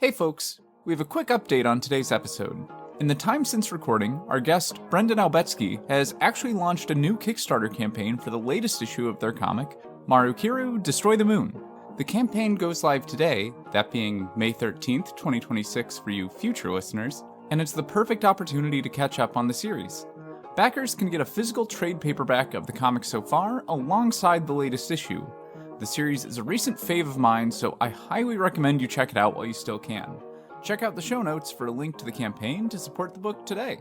Hey folks, we have a quick update on today's episode. In the time since recording, our guest, Brendan Albetski, has actually launched a new Kickstarter campaign for the latest issue of their comic, Maru Kiru, Destroy the Moon. The campaign goes live today, that being May 13th, 2026 for you future listeners, and it's the perfect opportunity to catch up on the series. Backers can get a physical trade paperback of the comic so far, alongside the latest issue. The series is a recent fave of mine, so I highly recommend you check it out while you still can. Check out the show notes for a link to the campaign to support the book today.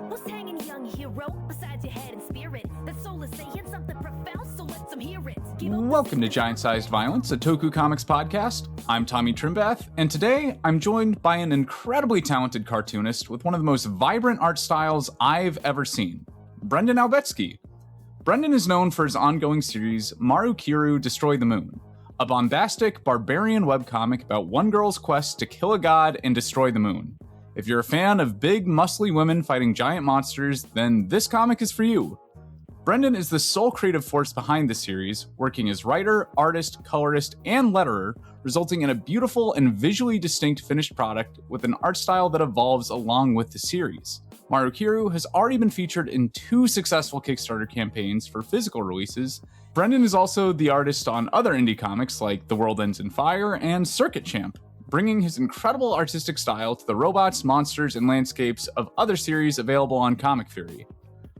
What's hanging, young hero, besides your head and spirit? That soul is saying something profound, so let them hear it. Welcome to Giant-Sized Violence, a Toku Comics podcast. I'm Tommy Trimbath, and today I'm joined by an incredibly talented cartoonist with one of the most vibrant art styles I've ever seen, Brendan Albetski. Brendan is known for his ongoing series, Maru Kiru, Destroy the Moon, a bombastic, barbarian webcomic about one girl's quest to kill a god and destroy the moon. If you're a fan of big, muscly women fighting giant monsters, then this comic is for you. Brendan is the sole creative force behind the series, working as writer, artist, colorist, and letterer, resulting in a beautiful and visually distinct finished product with an art style that evolves along with the series. Maru Kiru has already been featured in 2 successful Kickstarter campaigns for physical releases. Brendan is also the artist on other indie comics like The World Ends in Fire and Circuit Champ, bringing his incredible artistic style to the robots, monsters, and landscapes of other series available on Comic Fury.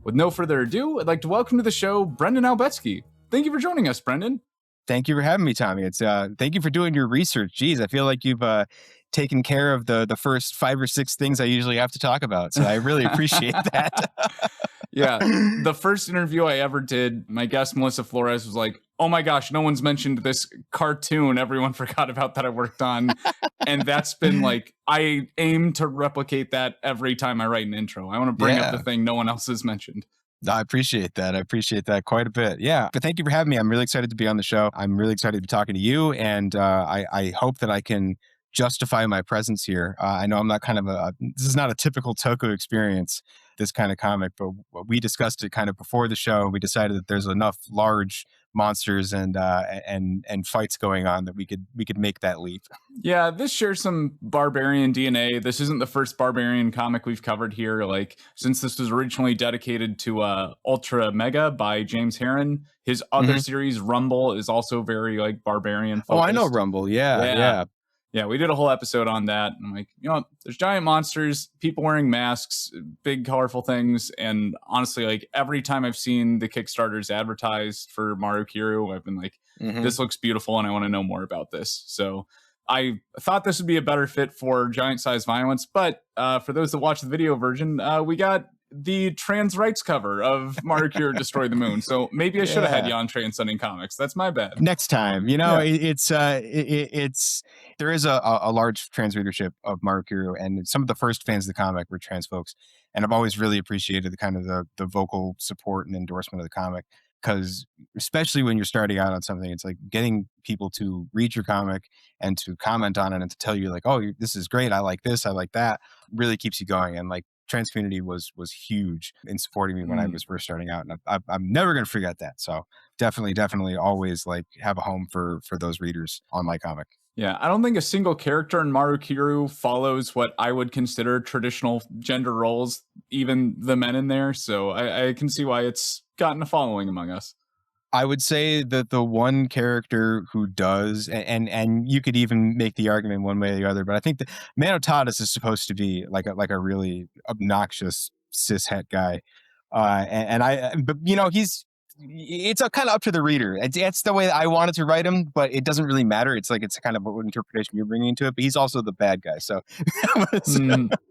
With no further ado, I'd like to welcome to the show Brendan Albetski. Thank you for joining us, Brendan. Thank you for having me, Tommy. It's thank you for doing your research. Geez, I feel like you've taken care of the first 5 or 6 things I usually have to talk about. So I really appreciate that. Yeah, the first interview I ever did, my guest Melissa Flores was like, "Oh my gosh, no one's mentioned this cartoon everyone forgot about that I worked on." And that's been like, I aim to replicate that every time I write an intro. I want to bring up the thing no one else has mentioned. I appreciate that. I appreciate that quite a bit. Yeah. But thank you for having me. I'm really excited to be on the show. I'm really excited to be talking to you. And I hope that I can justify my presence here. I know I'm not this is not a typical Toku experience, this kind of comic, but we discussed it kind of before the show. We decided that there's enough large monsters and fights going on that we could make that leap. Yeah, this shares some barbarian DNA. This isn't the first barbarian comic we've covered here. Like, since this was originally dedicated to Ultra Mega by James Herron, his other series, Rumble, is also very like barbarian focused. Oh, I know Rumble. Yeah, we did a whole episode on that. I'm like, there's giant monsters, people wearing masks, big colorful things, and honestly, like every time I've seen the Kickstarters advertised for Maru Kiru, I've been like, this looks beautiful, and I want to know more about this. So I thought this would be a better fit for Giant-Sized Violence, but for those that watch the video version, we got the trans rights cover of Maru Kiru Destroy the Moon. So maybe I should have had you on Transcending Comics. That's my bad. Next time, it's there is a large trans readership of Maru Kiru, and some of the first fans of the comic were trans folks. And I've always really appreciated the kind of the vocal support and endorsement of the comic, because especially when you're starting out on something, it's like getting people to read your comic and to comment on it and to tell you like, oh, this is great. I like this. I like that. Really keeps you going. And like, trans community was huge in supporting me when I was first starting out, and I'm never going to forget that. So definitely always like have a home for those readers on my comic. Yeah, I don't think a single character in Maru Kiru follows what I would consider traditional gender roles, even the men in there. So I can see why it's gotten a following among us. I would say that the one character who does, and you could even make the argument one way or the other, but I think that Manotadas is supposed to be like a really obnoxious cishet guy, but it's kind of up to the reader. It's the way that I wanted to write him, but it doesn't really matter. It's kind of what interpretation you're bringing into it. But he's also the bad guy. So,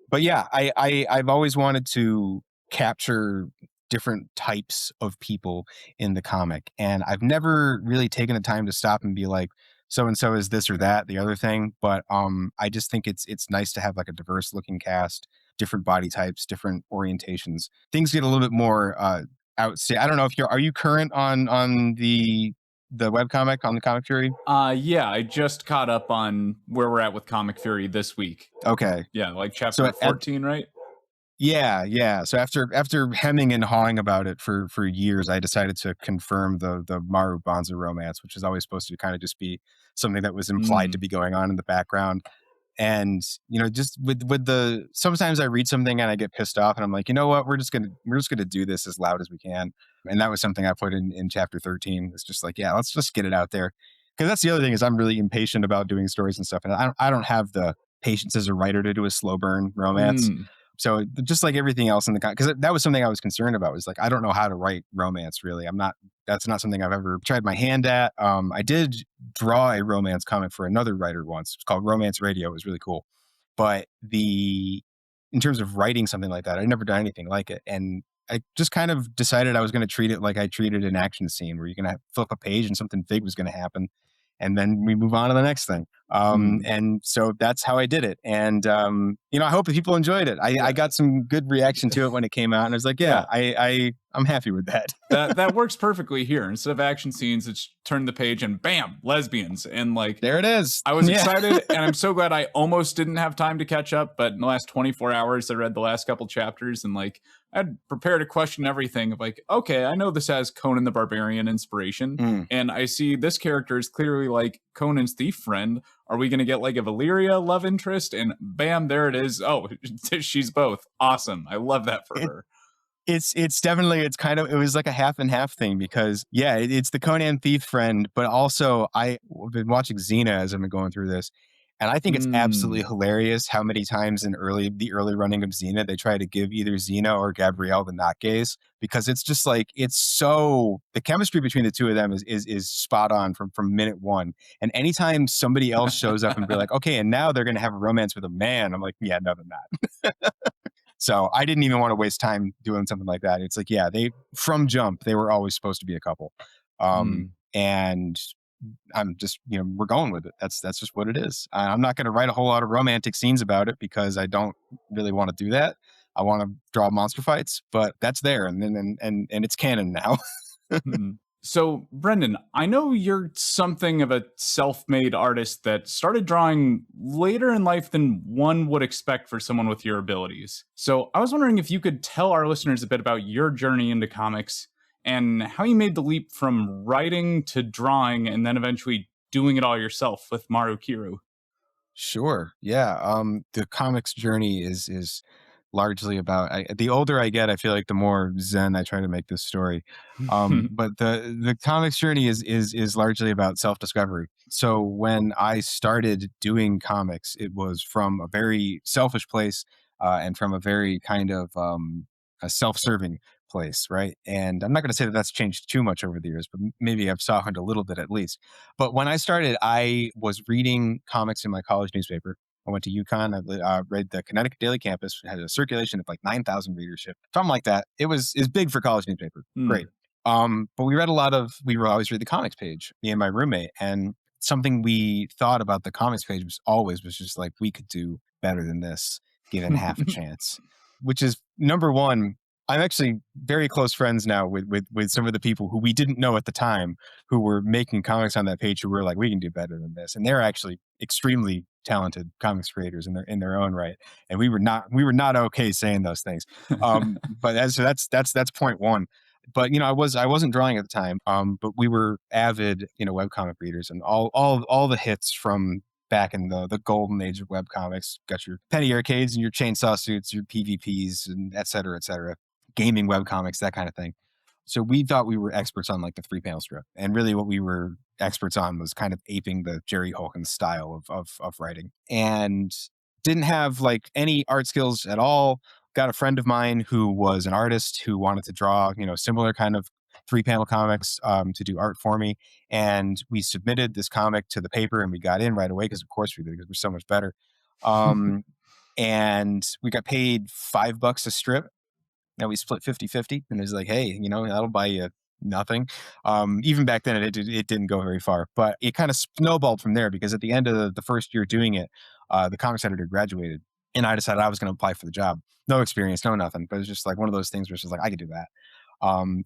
but yeah, I've always wanted to capture different types of people in the comic, and I've never really taken the time to stop and be like, so and so is this or that, the other thing. But I just think it's nice to have like a diverse looking cast, different body types, different orientations. Things get a little bit more I don't know if are you current on the webcomic on the Comic Fury? Yeah, I just caught up on where we're at with Comic Fury this week. Okay. Yeah, like chapter 14, right? Yeah. So after hemming and hawing about it for years, I decided to confirm the Maru Banza romance, which is always supposed to kind of just be something that was implied to Mm. be going on in the background. And just with the sometimes I read something and I get pissed off and I'm like, you know what, we're just gonna do this as loud as we can. And that was something I put in chapter 13. It's just like, yeah, let's just get it out there. Because that's the other thing is I'm really impatient about doing stories and stuff. And I don't have the patience as a writer to do a slow burn romance. Mm. So just like everything else in the because that was something I was concerned about, was like, I don't know how to write romance really. That's not something I've ever tried my hand at. I did draw a romance comic for another writer once. It's called Romance Radio. It was really cool. But in terms of writing something like that, I'd never done anything like it. And I just kind of decided I was going to treat it like I treated an action scene where you're going to flip a page and something big was going to happen. And then we move on to the next thing. Mm. And so that's how I did it. And, I hope that people enjoyed it. I Yeah. got some good reaction to it when it came out. And I was like, Yeah. I'm happy with that. That works perfectly here. Instead of action scenes, it's turn the page and bam, lesbians. And like, There it is. I was Yeah. excited, and I'm so glad I almost didn't have time to catch up. But in the last 24 hours, I read the last couple chapters, and like, I'd prepared to question everything of like, okay, I know this has Conan the Barbarian inspiration, Mm. and I see this character is clearly like Conan's thief friend. Are we going to get like a Valyria love interest? And bam, there it is. Oh, she's both. Awesome. I love that for her. It's definitely, it was like a half and half thing because it's the Conan thief friend, but also I've been watching Xena as I've been going through this. And I think it's absolutely hilarious how many times in the early running of Xena, they try to give either Xena or Gabrielle the not gaze, because it's just like, the chemistry between the two of them is spot on from minute one. And anytime somebody else shows up and be like, okay, and now they're going to have a romance with a man, I'm like, yeah, no, they're not. So I didn't even want to waste time doing something like that. It's like, from jump, they were always supposed to be a couple. And I'm just, we're going with it. That's just what it is. I'm not going to write a whole lot of romantic scenes about it because I don't really want to do that. I want to draw monster fights, but that's there. And it's canon now. So, Brendan, I know you're something of a self-made artist that started drawing later in life than one would expect for someone with your abilities. So, I was wondering if you could tell our listeners a bit about your journey into comics and how you made the leap from writing to drawing and then eventually doing it all yourself with Maru Kiru. Sure. Yeah. The comics journey is largely about, the older I get, I feel like the more zen I try to make this story. But the comics journey is largely about self-discovery. So when I started doing comics, it was from a very selfish place, and from a very kind of a self-serving place, right? And I'm not going to say that that's changed too much over the years, but maybe I've softened a little bit at least. But when I started, I was reading comics in my college newspaper. I went to UConn. I read the Connecticut Daily Campus. It had a circulation of like 9,000 readership, something like that. It's big for college newspaper. Great. But we would always read the comics page, me and my roommate. And something we thought about the comics page was just like, we could do better than this, given half a chance. Which is, number one, I'm actually very close friends now with some of the people who we didn't know at the time who were making comics on that page, who were like, we can do better than this. And they're actually extremely talented comics creators in their own right. And we were not okay saying those things. But that's point one. But I wasn't drawing at the time. But we were avid, webcomic readers, and all the hits from back in the golden age of webcomics. Got your Penny Arcades and your Chainsaw Suits, your PvPs, and et cetera, gaming webcomics, that kind of thing. So we thought we were experts on like the 3-panel strip, and really what we were experts on was kind of aping the Jerry Holkins style of writing, and didn't have like any art skills at all. Got a friend of mine who was an artist who wanted to draw, similar kind of 3-panel comics, to do art for me. And we submitted this comic to the paper and we got in right away because of course we did, because we're so much better. And we got paid $5 a strip. Now we split 50-50, and it was like, hey, that'll buy you nothing. Even back then, it didn't go very far, but it kind of snowballed from there, because at the end of the first year doing it, the comics editor graduated, and I decided I was going to apply for the job. No experience, no nothing, but it was just like one of those things where it's just like, I could do that.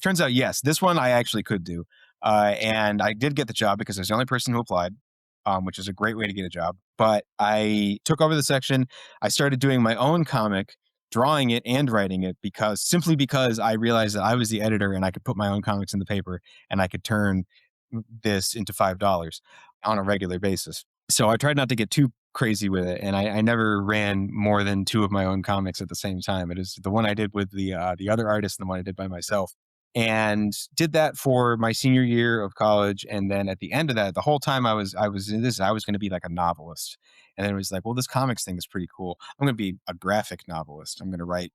Turns out, yes, this one I actually could do. And I did get the job because I was the only person who applied, which is a great way to get a job. But I took over the section. I started doing my own comic drawing it and writing it because I realized that I was the editor and I could put my own comics in the paper and I could turn this into $5 on a regular basis. So I tried not to get too crazy with it, and I never ran more than two of my own comics at the same time. It is the one I did with the other artist and the one I did by myself, and did that for my senior year of college. And then at the end of that, the whole time I was in this, I was going to be like a novelist. And then it was like, well, this comics thing is pretty cool. I'm going to be a graphic novelist. I'm going to write,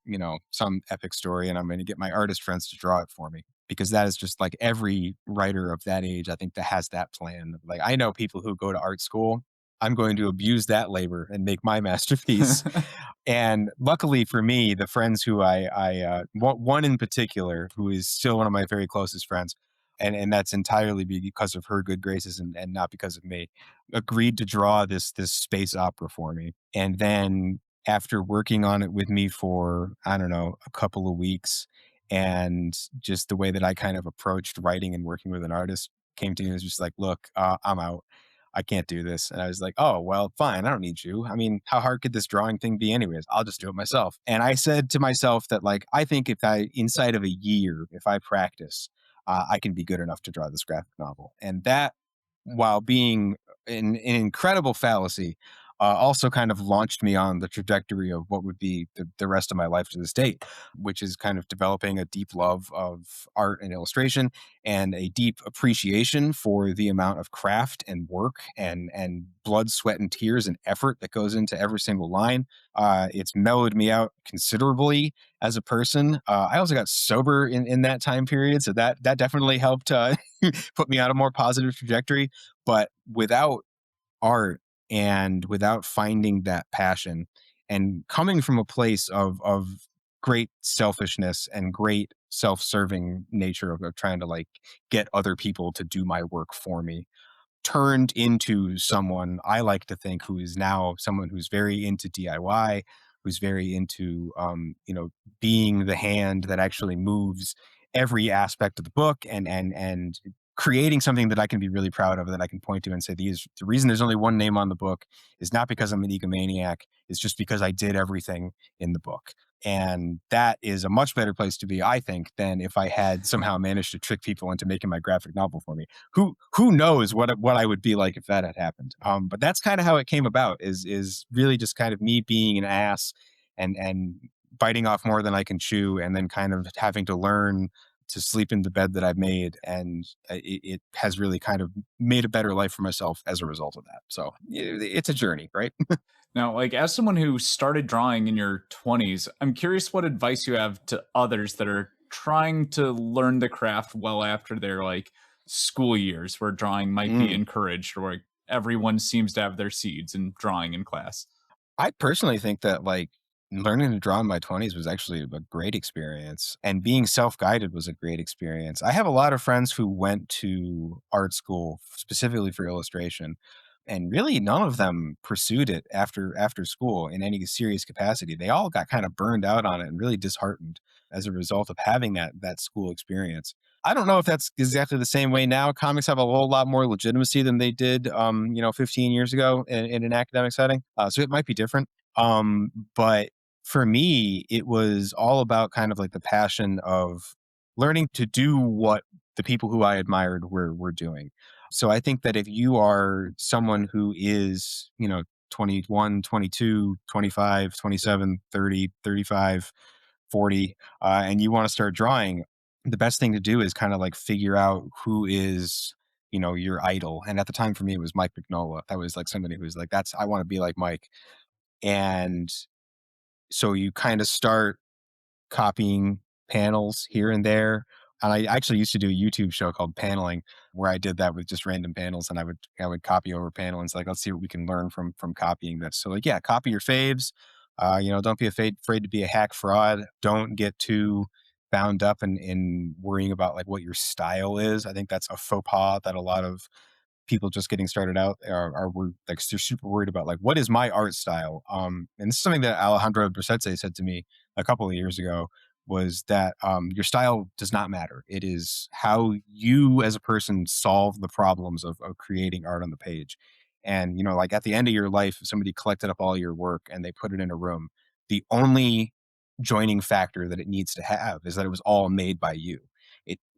some epic story, and I'm going to get my artist friends to draw it for me, because that is just like every writer of that age, I think, that has that plan. Like, I know people who go to art school. I'm going to abuse that labor and make my masterpiece. And luckily for me, the friends who one in particular, who is still one of my very closest friends, and that's entirely because of her good graces, and not because of me, agreed to draw this space opera for me. And then after working on it with me for, I don't know, a couple of weeks, and just the way that I kind of approached writing and working with an artist, came to me and was just like, look, I'm out. I can't do this. And I was like, oh, well, fine. I don't need you. I mean, how hard could this drawing thing be anyways? I'll just do it myself. And I said to myself that, like, I think inside of a year, if I practice, I can be good enough to draw this graphic novel. And that, while being an incredible fallacy, also kind of launched me on the trajectory of what would be the rest of my life to this date, which is kind of developing a deep love of art and illustration, and a deep appreciation for the amount of craft and work and blood, sweat, and tears and effort that goes into every single line. It's mellowed me out considerably as a person. I also got sober in that time period, so that definitely helped put me on a more positive trajectory. But without art, and without finding that passion, and coming from a place of great selfishness and great self-serving nature of trying to, like, get other people to do my work for me, turned into someone, I like to think, who is now someone who's very into DIY, who's very into, being the hand that actually moves every aspect of the book, and creating something that I can be really proud of, that I can point to and say, the reason there's only one name on the book is not because I'm an egomaniac. It's just because I did everything in the book. And that is a much better place to be, I think, than if I had somehow managed to trick people into making my graphic novel for me. Who knows what I would be like if that had happened. But that's kind of how it came about. Is really just kind of me being an ass, and biting off more than I can chew, and then kind of having to learn to sleep in the bed that I've made. And it has really kind of made a better life for myself as a result of that. So it's a journey, right? Now, like, as someone who started drawing in your 20s, I'm curious what advice you have to others that are trying to learn the craft well after their, like, school years, where drawing might be Mm. encouraged, or like, everyone seems to have their seeds in drawing in class. I personally think that, like, learning to draw in my 20s was actually a great experience, and being self-guided was a great experience. I have a lot of friends who went to art school specifically for illustration, and really none of them pursued it after school in any serious capacity. They all got kind of burned out on it and really disheartened as a result of having that school experience. I don't know if that's exactly the same way now. Comics have a whole lot more legitimacy than they did, 15 years ago in an academic setting. So it might be different. But for me, it was all about kind of like the passion of learning to do what the people who I admired were doing. So I think that if you are someone who is, 21, 22, 25, 27, 30, 35, 40, and you want to start drawing, the best thing to do is kind of like figure out who is, your idol. And at the time for me, it was Mike Mignola. That was like somebody who was like, I want to be like Mike. And so you kind of start copying panels here and there. And I actually used to do a YouTube show called Paneling, where I did that with just random panels, and I would copy over panel, and it's like, let's see what we can learn from copying this. So, like, yeah, copy your faves. Don't be afraid to be a hack fraud. Don't get too bound up in worrying about, like, what your style is. I think that's a faux pas that a lot of people just getting started out like, they're super worried about, like, what is my art style. And this is something that Alejandro Bracete said to me a couple of years ago, was that, your style does not matter. It is how you as a person solve the problems of creating art on the page. And, like, at the end of your life, if somebody collected up all your work and they put it in a room, the only joining factor that it needs to have is that it was all made by you.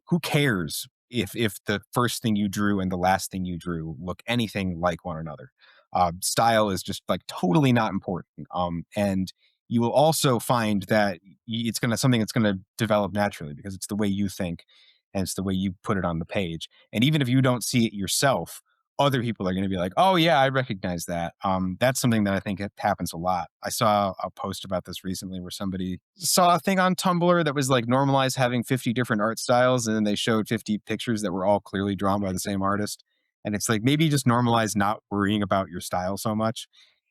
Who cares if the first thing you drew and the last thing you drew look anything like one another? Style is just like totally not important. And you will also find that it's gonna something that's gonna develop naturally because it's the way you think and it's the way you put it on the page. And even if you don't see it yourself, other people are going to be like, "Oh yeah, I recognize that." That's something that I think it happens a lot. I saw a post about this recently where somebody saw a thing on Tumblr that was like normalize having 50 different art styles, and then they showed 50 pictures that were all clearly drawn by the same artist. And it's like maybe just normalize not worrying about your style so much,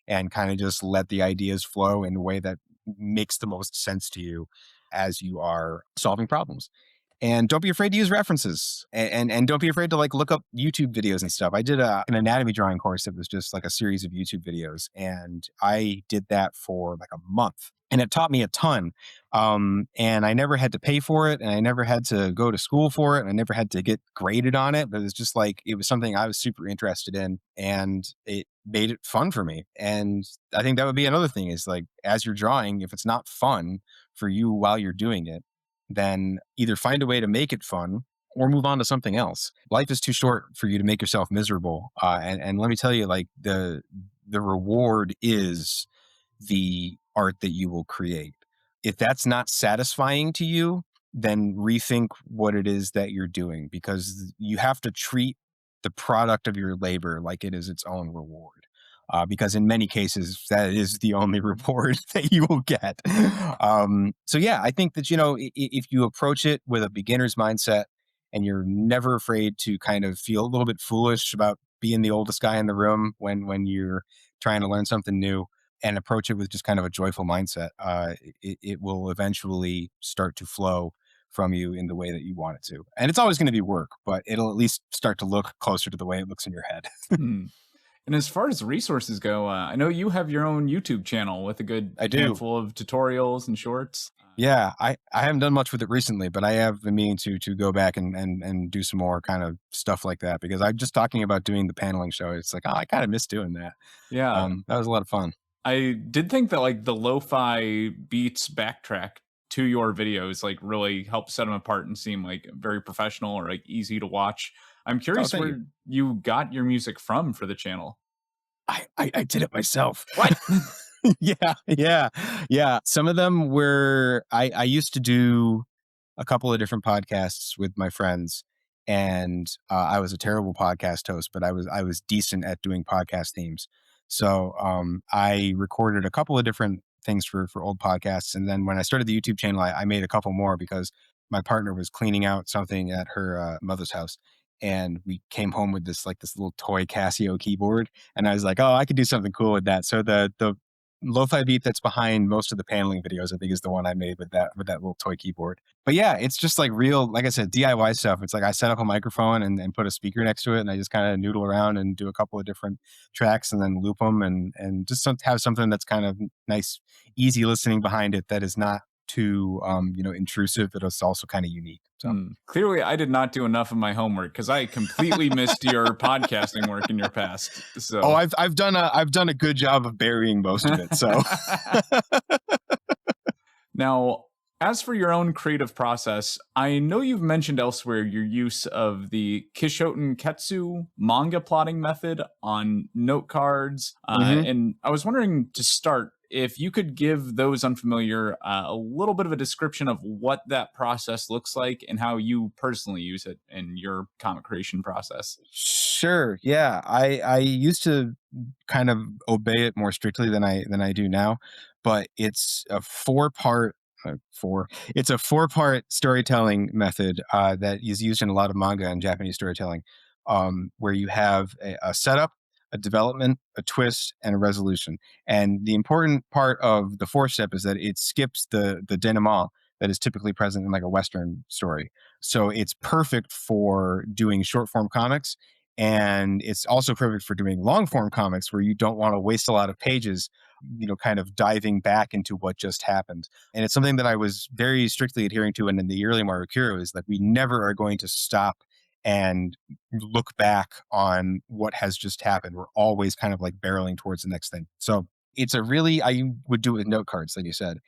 and kind of just let the ideas flow in the way that makes the most sense to you as you are solving problems. And don't be afraid to use references, and don't be afraid to like look up YouTube videos and stuff. I did an anatomy drawing course that was just like a series of YouTube videos, and I did that for like a month, and it taught me a ton. And I never had to pay for it, and I never had to go to school for it, and I never had to get graded on it. But it was just like it was something I was super interested in, and it made it fun for me. And I think that would be another thing is like as you're drawing, if it's not fun for you while you're doing it, then either find a way to make it fun or move on to something else. Life is too short for you to make yourself miserable. And let me tell you, like the reward is the art that you will create. If that's not satisfying to you, then rethink what it is that you're doing because you have to treat the product of your labor like it is its own reward. Because in many cases, that is the only reward that you will get. So yeah, I think that, if you approach it with a beginner's mindset and you're never afraid to kind of feel a little bit foolish about being the oldest guy in the room when you're trying to learn something new and approach it with just kind of a joyful mindset, it will eventually start to flow from you in the way that you want it to. And it's always going to be work, but it'll at least start to look closer to the way it looks in your head. Hmm. And as far as resources go, I know you have your own YouTube channel with a good I do. handful of tutorials and shorts. Yeah, I haven't done much with it recently, but I have been meaning to go back and do some more kind of stuff like that because I'm just talking about doing the paneling show. It's like, oh, I kind of miss doing that. Yeah, That was a lot of fun. I did think that like the lo-fi beats backtrack to your videos like really help set them apart and seem like very professional or like easy to watch. I'm curious thank where you got your music from for the channel. I did it myself. What? Yeah. Some of them were I used to do a couple of different podcasts with my friends, and I was a terrible podcast host, but I was decent at doing podcast themes. So I recorded a couple of different things for old podcasts, and then when I started the YouTube channel, I made a couple more because my partner was cleaning out something at her mother's house, and we came home with this little toy Casio keyboard, and I was like, oh, I could do something cool with that. So the lo-fi beat that's behind most of the paneling videos, I think, is the one I made with that little toy keyboard. But yeah, it's just like real, like I said, DIY stuff. It's like I set up a microphone and put a speaker next to it, and I just kind of noodle around and do a couple of different tracks and then loop them and just have something that's kind of nice, easy listening behind it that is not too intrusive, but it's also kind of unique. So Clearly, I did not do enough of my homework because I completely missed your podcasting work in your past. So, I've done a good job of burying most of it. So now, as for your own creative process, I know you've mentioned elsewhere your use of the Kishoten Ketsu manga plotting method on note cards. And I was wondering to start if you could give those unfamiliar a little bit of a description of what that process looks like and how you personally use it in your comic creation process. sure, yeah, I used to kind of obey it more strictly than I do now, but it's a it's a four-part storytelling method that is used in a lot of manga and Japanese storytelling, where you have a setup, a development, a twist, and a resolution. And the important part of the fourth step is that it skips the denouement that is typically present in like a Western story. So it's perfect for doing short form comics. And it's also perfect for doing long form comics where you don't want to waste a lot of pages, kind of diving back into what just happened. And it's something that I was very strictly adhering to. And in the early Maru Kiru is that we never are going to stop and look back on what has just happened. We're always kind of like barreling towards the next thing. So I would do it with note cards, like you said.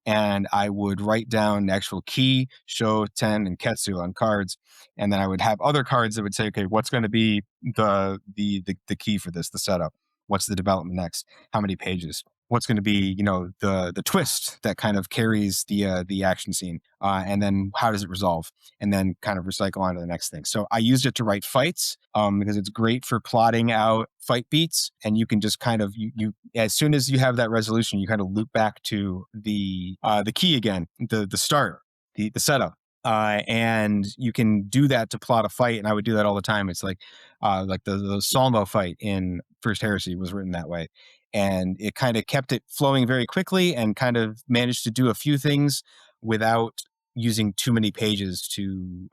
and I would write down the actual key, show, ten, and ketsu on cards, and then I would have other cards that would say, okay, what's going to be the key for this, the setup? What's the development next? How many pages? What's going to be, the twist that kind of carries the action scene, and then how does it resolve, and then kind of recycle on to the next thing. So I used it to write fights, because it's great for plotting out fight beats, and you can just kind of you as soon as you have that resolution, you kind of loop back to the key again, the start, the setup. And you can do that to plot a fight, and I would do that all the time. It's like the Salmo fight in First Heresy was written that way, and it kind of kept it flowing very quickly, and kind of managed to do a few things without using too many pages to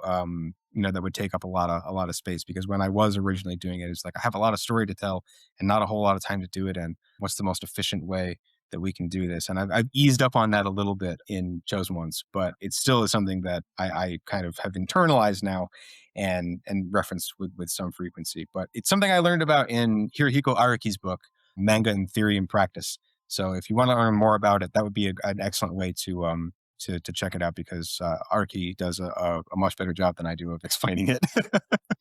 that would take up a lot of space. Because when I was originally doing it, it's like I have a lot of story to tell and not a whole lot of time to do it in. What's the most efficient way that we can do this? And I've eased up on that a little bit in Chosen Ones, but it still is something that I kind of have internalized now and referenced with some frequency. But it's something I learned about in Hirohiko Araki's book, Manga in Theory and Practice. So if you want to learn more about it, that would be an excellent way to check it out, because Arki does a much better job than I do of explaining it.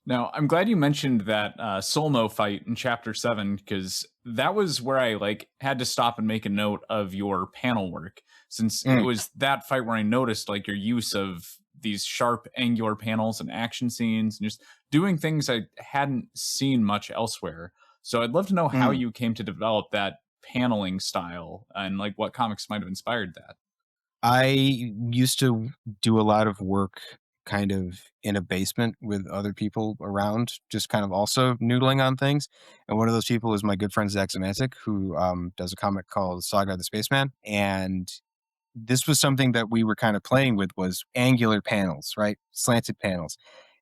Now, I'm glad you mentioned that Solno fight in Chapter 7, because that was where I had to stop and make a note of your panel work, since it was that fight where I noticed your use of these sharp angular panels and action scenes and just doing things I hadn't seen much elsewhere. So I'd love to know how you came to develop that paneling style and what comics might have inspired that. I used to do a lot of work kind of in a basement with other people around, just kind of also noodling on things. And one of those people is my good friend Zach Zemantic, who does a comic called Saga of the Spaceman. And this was something that we were kind of playing with, was angular panels, right? Slanted panels.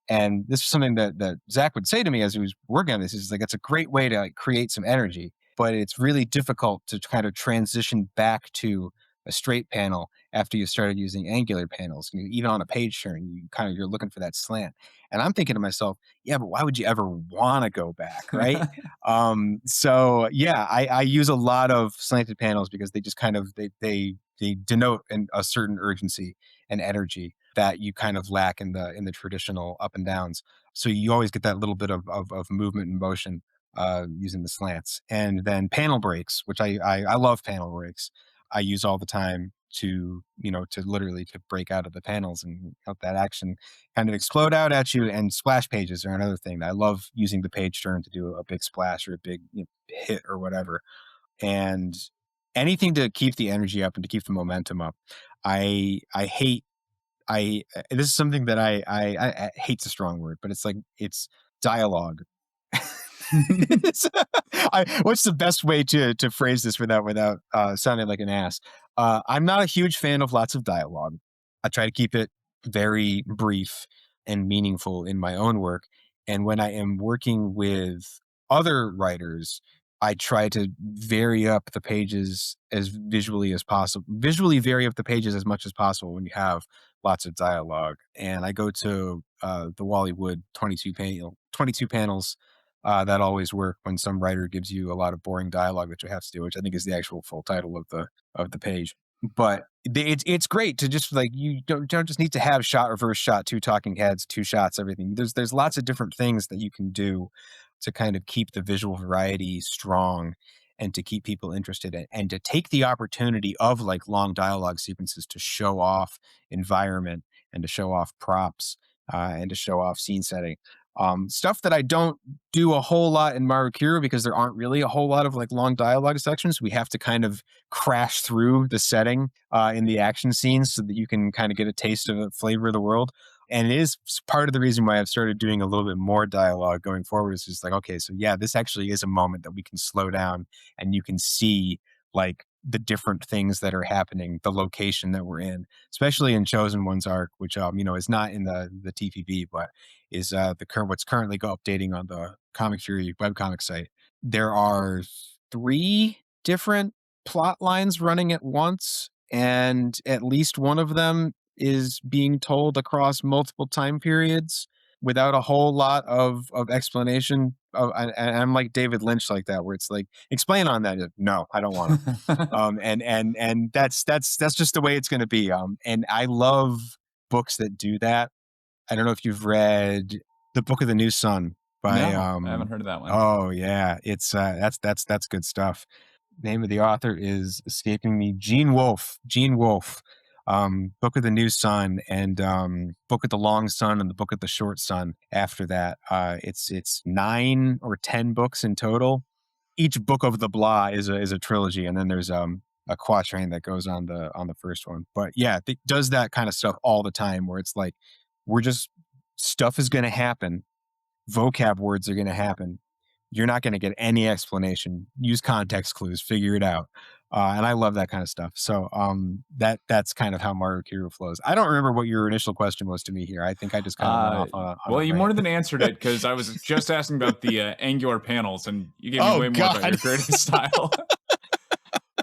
And this is something that Zach would say to me as he was working on this. Is like, it's a great way to create some energy, but it's really difficult to kind of transition back to a straight panel after you started using angular panels. Even on a page turn, you're looking for that slant. And I'm thinking to myself, yeah, but why would you ever want to go back, right? So yeah, I use a lot of slanted panels because they just kind of they denote a certain urgency and energy that you kind of lack in the traditional up and downs. So you always get that little bit of movement and motion using the slants. And then panel breaks, which I love panel breaks. I use all the time to literally to break out of the panels and help that action kind of explode out at you. And splash pages are another thing. I love using the page turn to do a big splash or a big hit or whatever. And anything to keep the energy up and to keep the momentum up. I hate this is something that I hate's a strong word, but it's dialogue. What's the best way to phrase this without sounding like an ass? I'm not a huge fan of lots of dialogue. I try to keep it very brief and meaningful in my own work. And when I am working with other writers, I try to vary up the pages as visually as possible. Visually vary up the pages as much as possible when you have lots of dialogue. And I go to the Wally Wood 22 panels that always work when some writer gives you a lot of boring dialogue that you have to do, which I think is the actual full title of the page. But it's great to just you don't just need to have shot, reverse shot, two talking heads, two shots, everything. There's lots of different things that you can do to kind of keep the visual variety strong and to keep people interested and to take the opportunity of long dialogue sequences to show off environment and to show off props and to show off scene setting. Stuff that I don't do a whole lot in Maru Kiru because there aren't really a whole lot of long dialogue sections. We have to kind of crash through the setting in the action scenes so that you can kind of get a taste of the flavor of the world. And it is part of the reason why I've started doing a little bit more dialogue going forward. Is just okay, so yeah, this actually is a moment that we can slow down and you can see the different things that are happening, the location that we're in, especially in Chosen One's arc, which is not in the TPB, but is what's currently updating on the Comic Fury webcomic site. There are 3 different plot lines running at once, and at least one of them is being told across multiple time periods without a whole lot of explanation I'm like David Lynch like that, where it's like, explain on that. No, I don't want to. And that's just the way it's going to be. And I love books that do that. I don't know if you've read The Book of the New Sun by No, I haven't heard of that one. oh yeah, it's that's good stuff. Name of the author is escaping me. Gene Wolfe. Gene Wolfe. Book of the New Sun and Book of the Long Sun and the Book of the Short Sun. After that, it's 9 or 10 books in total. Each book of the blah is a trilogy, and then there's a quatrain that goes on the first one. But yeah, it does that kind of stuff all the time, where it's like, we're just, stuff is going to happen, vocab words are going to happen, you're not going to get any explanation, use context clues, figure it out. And I love that kind of stuff. So that's kind of how Maru Kiru flows. I don't remember what your initial question was to me here. I think I just kind of went off on well, a you rant. more than answered it, because I was just asking about the angular panels, and you gave me way more about your creative style.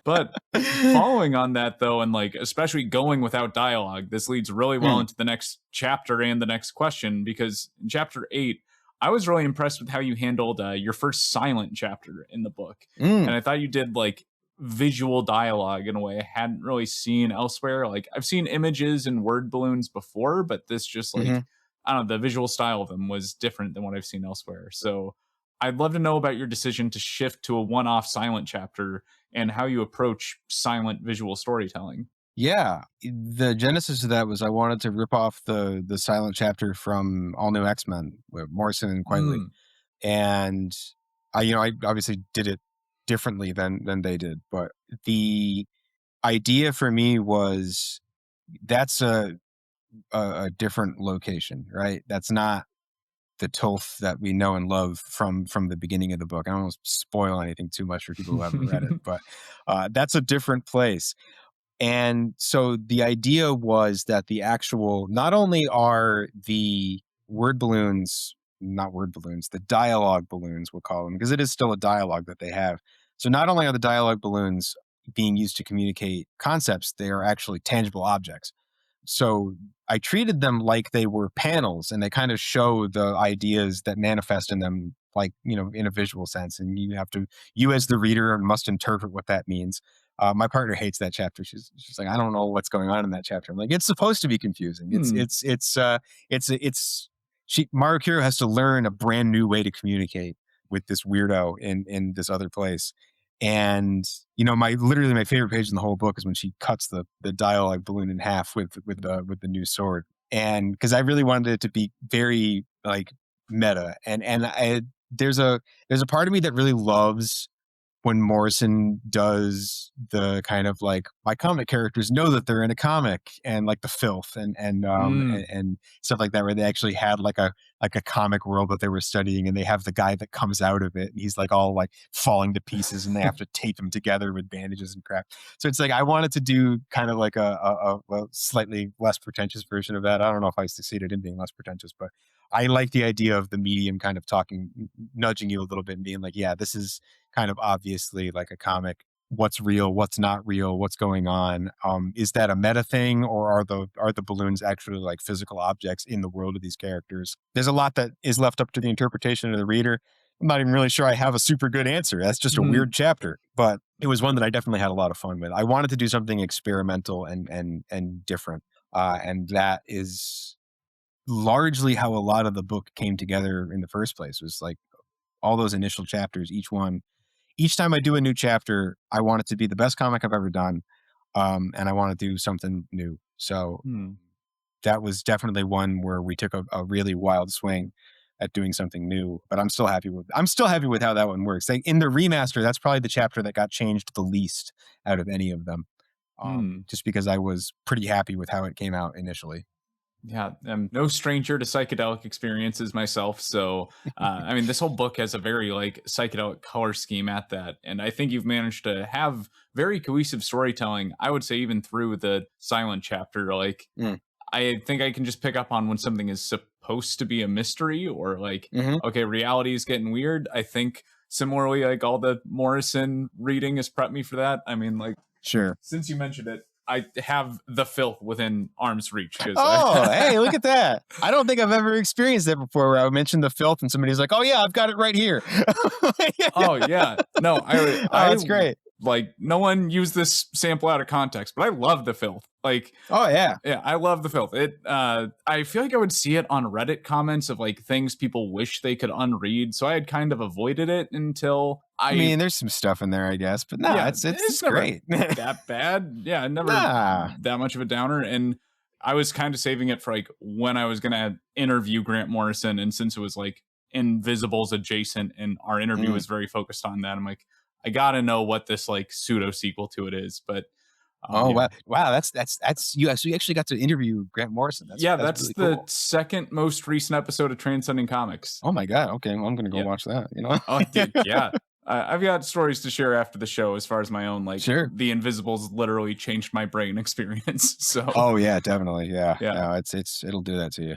But following on that, though, and like especially going without dialogue, this leads really well into the next chapter and the next question, because in chapter 8, I was really impressed with how you handled your first silent chapter in the book. And I thought you did like visual dialogue in a way I hadn't really seen elsewhere. Like I've seen images and word balloons before, but this just like, I don't know, the visual style of them was different than what I've seen elsewhere. So I'd love to know about your decision to shift to a one-off silent chapter and how you approach silent visual storytelling. Yeah, the genesis of that was I wanted to rip off the silent chapter from All New X-Men with Morrison and Quigley, and I obviously did it differently than they did, but the idea for me was, that's a different location, right? That's not the Tolth that we know and love from the beginning of the book. I don't want to spoil anything too much for people who haven't read it, but that's a different place. And so the idea was that the actual, not only are the word balloons, not word balloons, the dialogue balloons, we'll call them, because it is still a dialogue that they have. So not only are the dialogue balloons being used to communicate concepts, they are actually tangible objects. So I treated them like they were panels, and they kind of show the ideas that manifest in them, like, in a visual sense. And you as the reader must interpret what that means. My partner hates that chapter. She's like, I don't know what's going on in that chapter. I'm like, it's supposed to be confusing. Maru Kiru has to learn a brand new way to communicate with this weirdo in this other place. And my favorite page in the whole book is when she cuts the dialogue balloon in half with the new sword. And because I really wanted it to be very like meta, and there's a part of me that really loves when Morrison does the kind of like, my comic characters know that they're in a comic, and like the filth and stuff like that, where they actually had like a comic world that they were studying, and they have the guy that comes out of it and he's like all like falling to pieces, and they have to tape him together with bandages and crap. So it's like, I wanted to do kind of like a slightly less pretentious version of that. I don't know if I succeeded in being less pretentious, but I like the idea of the medium kind of nudging you a little bit and being like, yeah, this is kind of obviously like a comic. What's real? What's not real? What's going on? Is that a meta thing, or are the balloons actually like physical objects in the world of these characters? There's a lot that is left up to the interpretation of the reader. I'm not even really sure I have a super good answer. That's just a weird chapter, but it was one that I definitely had a lot of fun with. I wanted to do something experimental and different, and that is largely how a lot of the book came together in the first place. Was like all those initial chapters, each time I do a new chapter, I want it to be the best comic I've ever done. And I want to do something new. So that was definitely one where we took a really wild swing at doing something new, but I'm still happy with how that one works. Like in the remaster, that's probably the chapter that got changed the least out of any of them. Just because I was pretty happy with how it came out initially. Yeah, I'm no stranger to psychedelic experiences myself. So, I mean, this whole book has a very like psychedelic color scheme at that. And I think you've managed to have very cohesive storytelling, I would say, even through the silent chapter. Like, I think I can just pick up on when something is supposed to be a mystery, or like, okay, reality is getting weird. I think similarly, like all the Morrison reading has prepped me for that. I mean, like, sure. Since you mentioned it, I have the filth within arm's reach. Oh, hey, look at that. I don't think I've ever experienced that before where I mentioned the filth and somebody's like, oh, yeah, I've got it right here. Oh, yeah. No, Oh, that's great. Like, no one used this sample out of context, but I love the filth. Like, oh, yeah. Yeah, I love the filth. I feel like I would see it on Reddit comments of like things people wish they could unread. So I had kind of avoided it until I mean, there's some stuff in there, I guess, but no, it's never great. that bad. Yeah, never that much of a downer. And I was kind of saving it for like when I was gonna interview Grant Morrison, and since it was like Invisibles adjacent, and our interview was very focused on that, I'm like, I gotta know what this like pseudo sequel to it is, but. Wow! That's you. So you actually got to interview Grant Morrison. That's really the cool. second most recent episode of Transcending Comics. Oh my god! Okay, well, I'm gonna go watch that. You know? Oh, dude, yeah. I've got stories to share after the show as far as my own. Like, sure. The Invisibles literally changed my brain experience. So. Oh yeah, definitely. Yeah. No, it'll do that to you.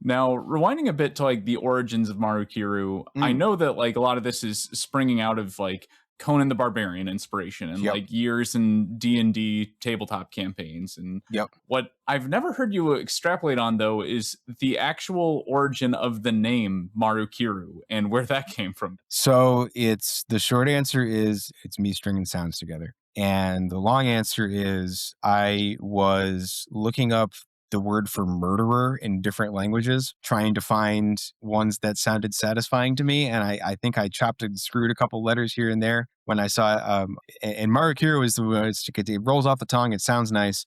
Now, rewinding a bit to like the origins of Maru Kiru, I know that like a lot of this is springing out of like Conan the Barbarian inspiration and like years in D&D tabletop campaigns. And what I've never heard you extrapolate on, though, is the actual origin of the name Maru Kiru and where that came from. So the short answer is it's me stringing sounds together. And the long answer is I was looking up the word for murderer in different languages, trying to find ones that sounded satisfying to me. And I think I chopped and screwed a couple letters here and there when I saw and Maru Kiru is it rolls off the tongue. It sounds nice.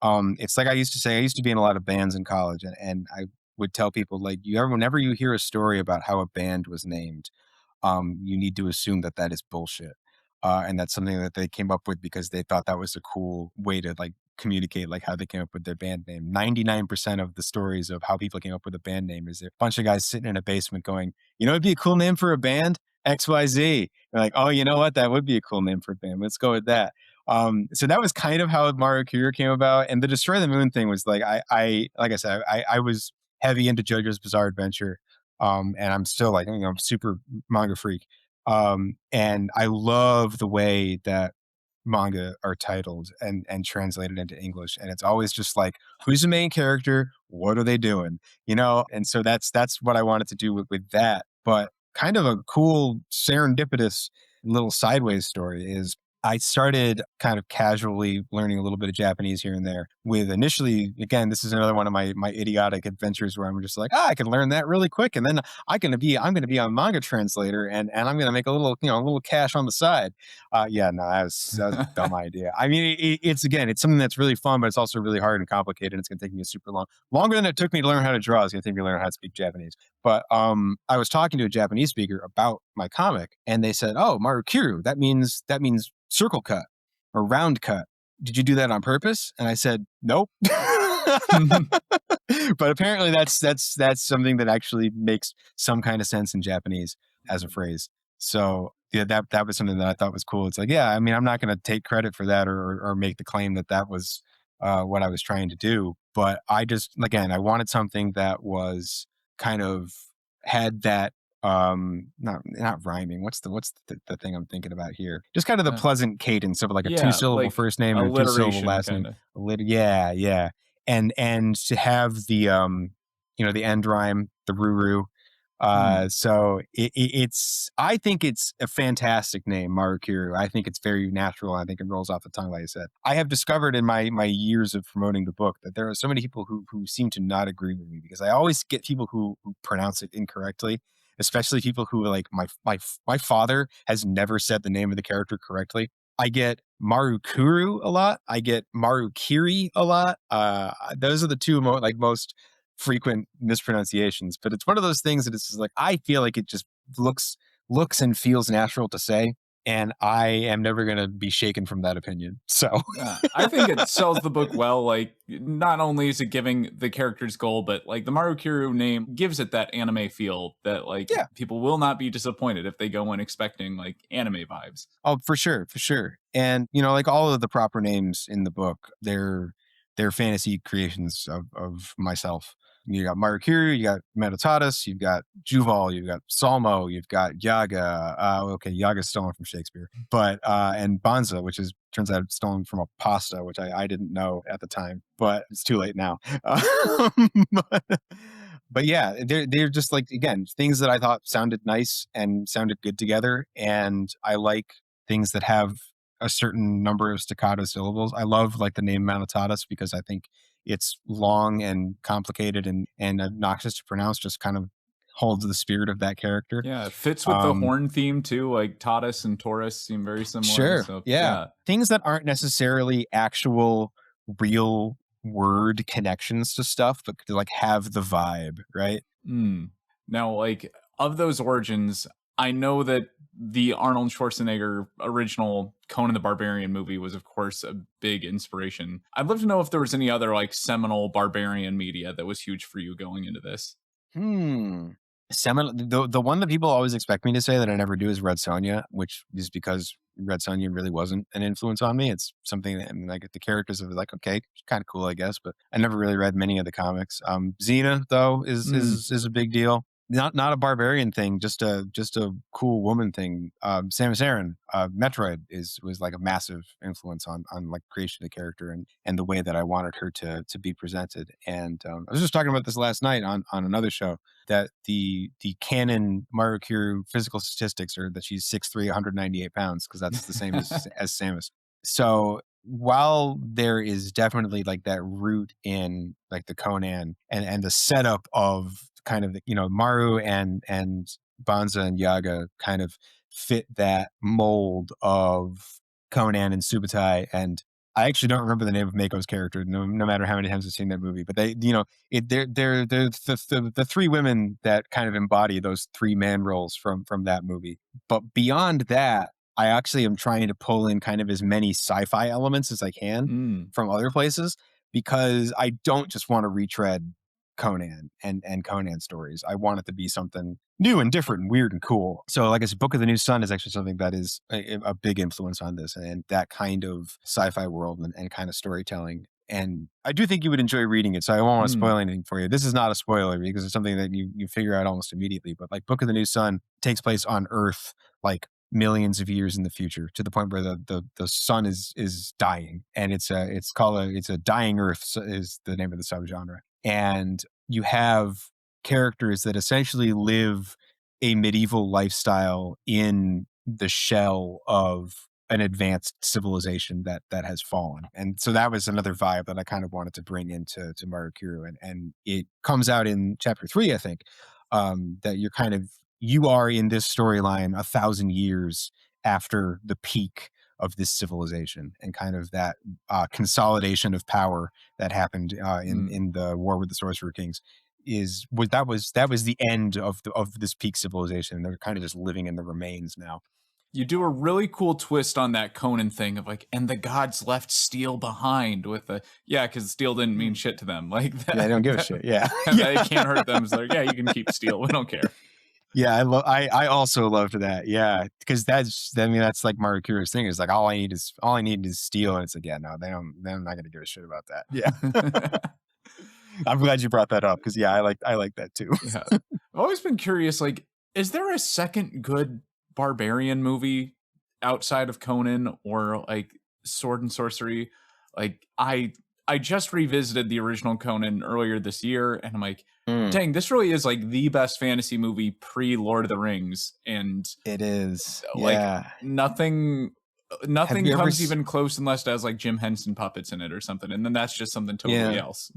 It's like I used to say, I used to be in a lot of bands in college, and I would tell people, like, whenever you hear a story about how a band was named, you need to assume that is bullshit. And that's something that they came up with because they thought that was a cool way to like communicate like how they came up with their band name. 99% of the stories of how people came up with a band name is a bunch of guys sitting in a basement going, it'd be a cool name for a band, XYZ. They're like, oh, you know what? That would be a cool name for a band. Let's go with that. So that was kind of how Maru Kiru came about. And the Destroy the Moon thing was like, I like I said, I was heavy into JoJo's Bizarre Adventure. And I'm still like, I'm super manga freak. And I love the way that manga are titled and translated into English. And it's always just like, who's the main character? What are they doing? And so that's what I wanted to do with that. But kind of a cool serendipitous little sideways story is I started kind of casually learning a little bit of Japanese here and there with initially, again, this is another one of my idiotic adventures where I'm just like, I can learn that really quick. And then I'm going to be a manga translator and I'm going to make a little cash on the side. No, that was a dumb idea. I mean, it's something that's really fun, but it's also really hard and complicated. It's going to take me super longer than it took me to learn how to draw. It's going to take me to learn how to speak Japanese. But I was talking to a Japanese speaker about my comic and they said, oh, Maru Kiru, that means circle cut or round cut. Did you do that on purpose? And I said, nope. But apparently that's something that actually makes some kind of sense in Japanese as a phrase. So yeah, that was something that I thought was cool. It's like, I mean, I'm not going to take credit for that or make the claim that was what I was trying to do. But I wanted something that was kind of had that not rhyming. What's the thing I'm thinking about here? Just kind of the pleasant cadence of like a 2-syllable like first name and a 2-syllable last name. Yeah. And to have the the end rhyme, the ruru. So it's I think it's a fantastic name, Maru Kiru. I think it's very natural. I think it rolls off the tongue, like I said. I have discovered in my years of promoting the book that there are so many people who seem to not agree with me because I always get people who pronounce it incorrectly. Especially people who like my father has never said the name of the character correctly. I get Maru Kiru a lot. I get Maru Kiri a lot. Those are the two most frequent mispronunciations. But it's one of those things that it's just like I feel like it just looks and feels natural to say. And I am never going to be shaken from that opinion. So I think it sells the book well. Like, not only is it giving the character's goal, but like the Maru Kiru name gives it that anime feel that like people will not be disappointed if they go in expecting like anime vibes. Oh, for sure. And, like all of the proper names in the book, they're fantasy creations of myself. You got Maru Kiru, you got Manotatus, you've got Juval, you've got Salmo, you've got Yaga. Okay, Yaga's stolen from Shakespeare, but and Banza, which is turns out it's stolen from a pasta, which I didn't know at the time, but it's too late now. But, but yeah, they're just like, again, things that I thought sounded nice and sounded good together, and I like things that have a certain number of staccato syllables. I love like the name Manotatus because I think it's long and complicated and obnoxious to pronounce, just kind of holds the spirit of that character. Yeah, it fits with the horn theme too. Like Taurus and Taurus seem very similar. Sure. So Yeah. Things that aren't necessarily actual real word connections to stuff, but to like have the vibe, right? Now, like, of those origins, I know that the Arnold Schwarzenegger original Conan the Barbarian movie was, of course, a big inspiration. I'd love to know if there was any other like seminal barbarian media that was huge for you going into this. Seminal, the one that people always expect me to say that I never do is Red Sonja, which is because Red Sonja really wasn't an influence on me. It's something that, I mean, like the characters are like, okay, kind of cool, I guess, but I never really read many of the comics. Xena though is a big deal. Not a barbarian thing, just a cool woman thing. Samus Aran, Metroid was like a massive influence on like creation of the character and the way that I wanted her to be presented. And I was just talking about this last night on another show, that the canon Maru Kiru physical statistics are that she's 6'3", 198 pounds, because that's the same as Samus. So while there is definitely like that root in like the Conan and the setup of kind of, you know, Maru and Banza and Yaga kind of fit that mold of Conan and Subutai. And I actually don't remember the name of Mako's character, no matter how many times I've seen that movie. But they, you know, they're the three women that kind of embody those three man roles from that movie. But beyond that, I actually am trying to pull in kind of as many sci-fi elements as I can from other places, because I don't just want to retread Conan and Conan stories. I want it to be something new and different and weird and cool. So like I said, Book of the New Sun is actually something that is a big influence on this and that kind of sci-fi world and kind of storytelling. And I do think you would enjoy reading it, so I won't want to spoil anything for you. This is not a spoiler because it's something that you figure out almost immediately. But like Book of the New Sun takes place on Earth like millions of years in the future, to the point where the sun is dying, and it's a dying Earth is the name of the subgenre. And you have characters that essentially live a medieval lifestyle in the shell of an advanced civilization that has fallen. And so that was another vibe that I kind of wanted to bring into Maru Kiru. And it comes out in chapter 3, I think, that you are in this storyline 1,000 years after the peak of this civilization, and kind of that consolidation of power that happened in the War with the Sorcerer Kings that was the end of this peak civilization. They're kind of just living in the remains now. You do a really cool twist on that Conan thing of like, and the gods left steel behind with because steel didn't mean shit to them. Like that, they don't give a shit. Yeah, it can't hurt them. So you can keep steel. We don't care. Yeah, I also loved that. Yeah, because that's like Maru Kiru's thing. Is like all I need is steel, and it's like, yeah, no, they're not gonna give a shit about that. Yeah. I'm glad you brought that up, because I like that too. Yeah. I've always been curious, like, is there a second good barbarian movie outside of Conan or like Sword and Sorcery? Like I just revisited the original Conan earlier this year, and I'm like, dang, this really is like the best fantasy movie pre Lord of the Rings. And it is like nothing comes even close unless it has like Jim Henson puppets in it or something. And then that's just something totally else.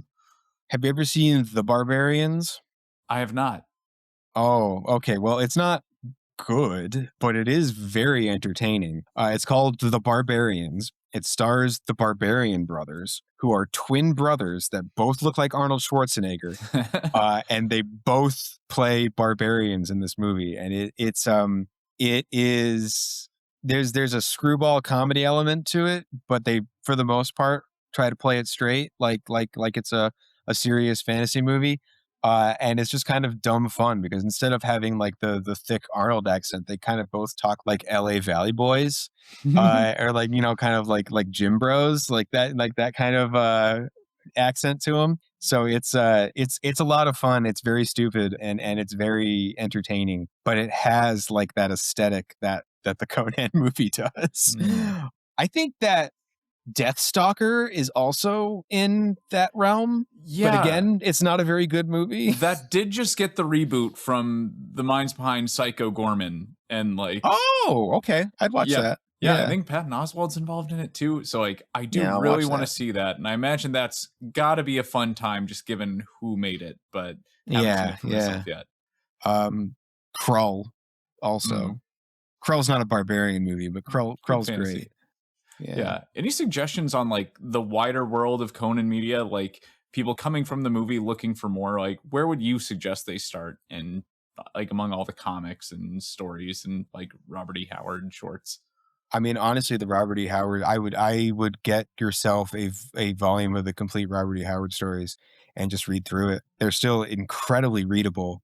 Have you ever seen The Barbarians? I have not. Oh, okay. Well, it's not good, but it is very entertaining. It's called The Barbarians. It stars the Barbarian brothers, who are twin brothers that both look like Arnold Schwarzenegger, and they both play barbarians in this movie. And it is there's a screwball comedy element to it, but they, for the most part, try to play it straight, like it's a serious fantasy movie. And it's just kind of dumb fun, because instead of having like the thick Arnold accent, they kind of both talk like LA Valley Boys, or like, kind of like gym bros, like that kind of accent to them. So it's a lot of fun. It's very stupid and it's very entertaining, but it has like that aesthetic that the Conan movie does. Mm. I think that Deathstalker is also in that realm, but Yeah, again, it's not a very good movie. that did just get the reboot from the minds behind Psycho Gorman, and like, Oh, okay. I'd watch yeah, that. yeah, I Yeah. think Patton Oswalt's involved in it too. So like, I do Yeah, I'll really watch want to that. see that, and I imagine that's got to be a fun time, just given who made it. But haven't seen Yeah, it for yeah. myself yet. Um, Krull Mm, also. Krull's not a barbarian movie, but Good Krull's great. fantasy. Yeah. Yeah. Any suggestions on like the wider world of Conan media? Like people coming from the movie looking for more, like where would you suggest they start in like among all the comics and stories and like Robert E. Howard shorts? I mean, honestly, the Robert E. Howard, I would get yourself a volume of the complete Robert E. Howard stories and just read through it. They're still incredibly readable,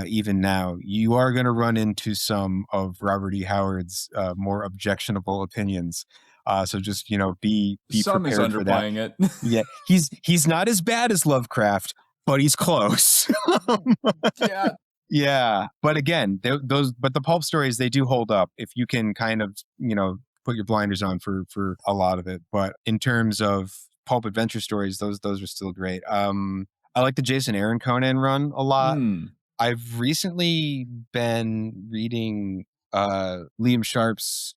even now. You are going to run into some of Robert E. Howard's more objectionable opinions, so just be Some is prepared for that. underplaying it. Yeah, he's not as bad as Lovecraft, but he's close. Yeah. Yeah, but again, but the pulp stories, they do hold up if you can kind of put your blinders on for a lot of it. But in terms of pulp adventure stories, those are still great. I like the Jason Aaron Conan run a lot. Mm. I've recently been reading Liam Sharp's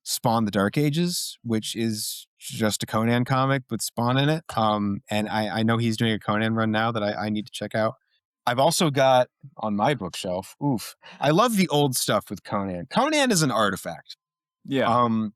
Spawn: The Dark Ages, which is just a Conan comic with Spawn in it. And I know he's doing a Conan run now that I need to check out. I've also got on my bookshelf. Oof, I love the old stuff with Conan. Conan is an artifact. Yeah. Um,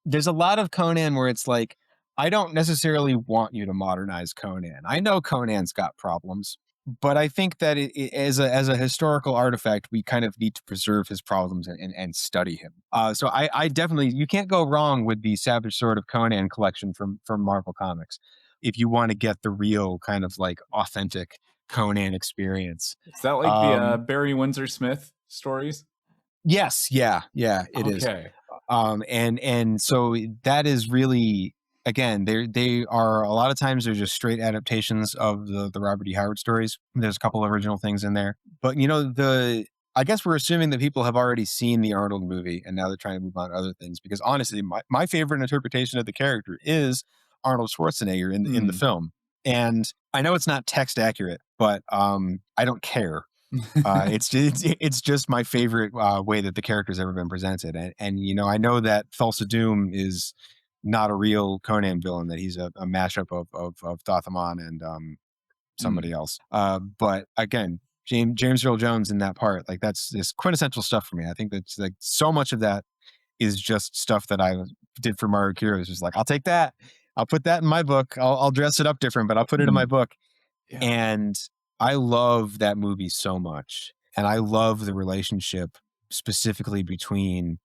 there's a lot of Conan where it's like, I don't necessarily want you to modernize Conan. I know Conan's got problems, but I think that as a historical artifact, we kind of need to preserve his problems and study him. So I definitely, you can't go wrong with the Savage Sword of Conan collection from Marvel Comics if you want to get the real kind of like authentic Conan experience. Is that like the Um, Barry Windsor Smith stories? yes, yeah, it is. Okay. And so that is really, again, they are a lot of times they're just straight adaptations of the Robert E. Howard stories. There's a couple original things in there, but I guess we're assuming that people have already seen the Arnold movie and now they're trying to move on to other things, because honestly, my favorite interpretation of the character is Arnold Schwarzenegger in the Mm. film. And I know it's not text accurate, but I don't care. It's just my favorite way that the character's ever been presented, and I know that Thulsa Doom is not a real Conan villain; that he's a mashup of Thoth-Amon and Mm. somebody else. But again, James Earl Jones in that part, like that's this quintessential stuff for me. I think that's like so much of that is just stuff that I did for Maru Kiru. It's just like, I'll take that, I'll put that in my book. I'll dress it up different, but I'll put it in my Mm. book. Yeah. And I love that movie so much. And I love the relationship specifically between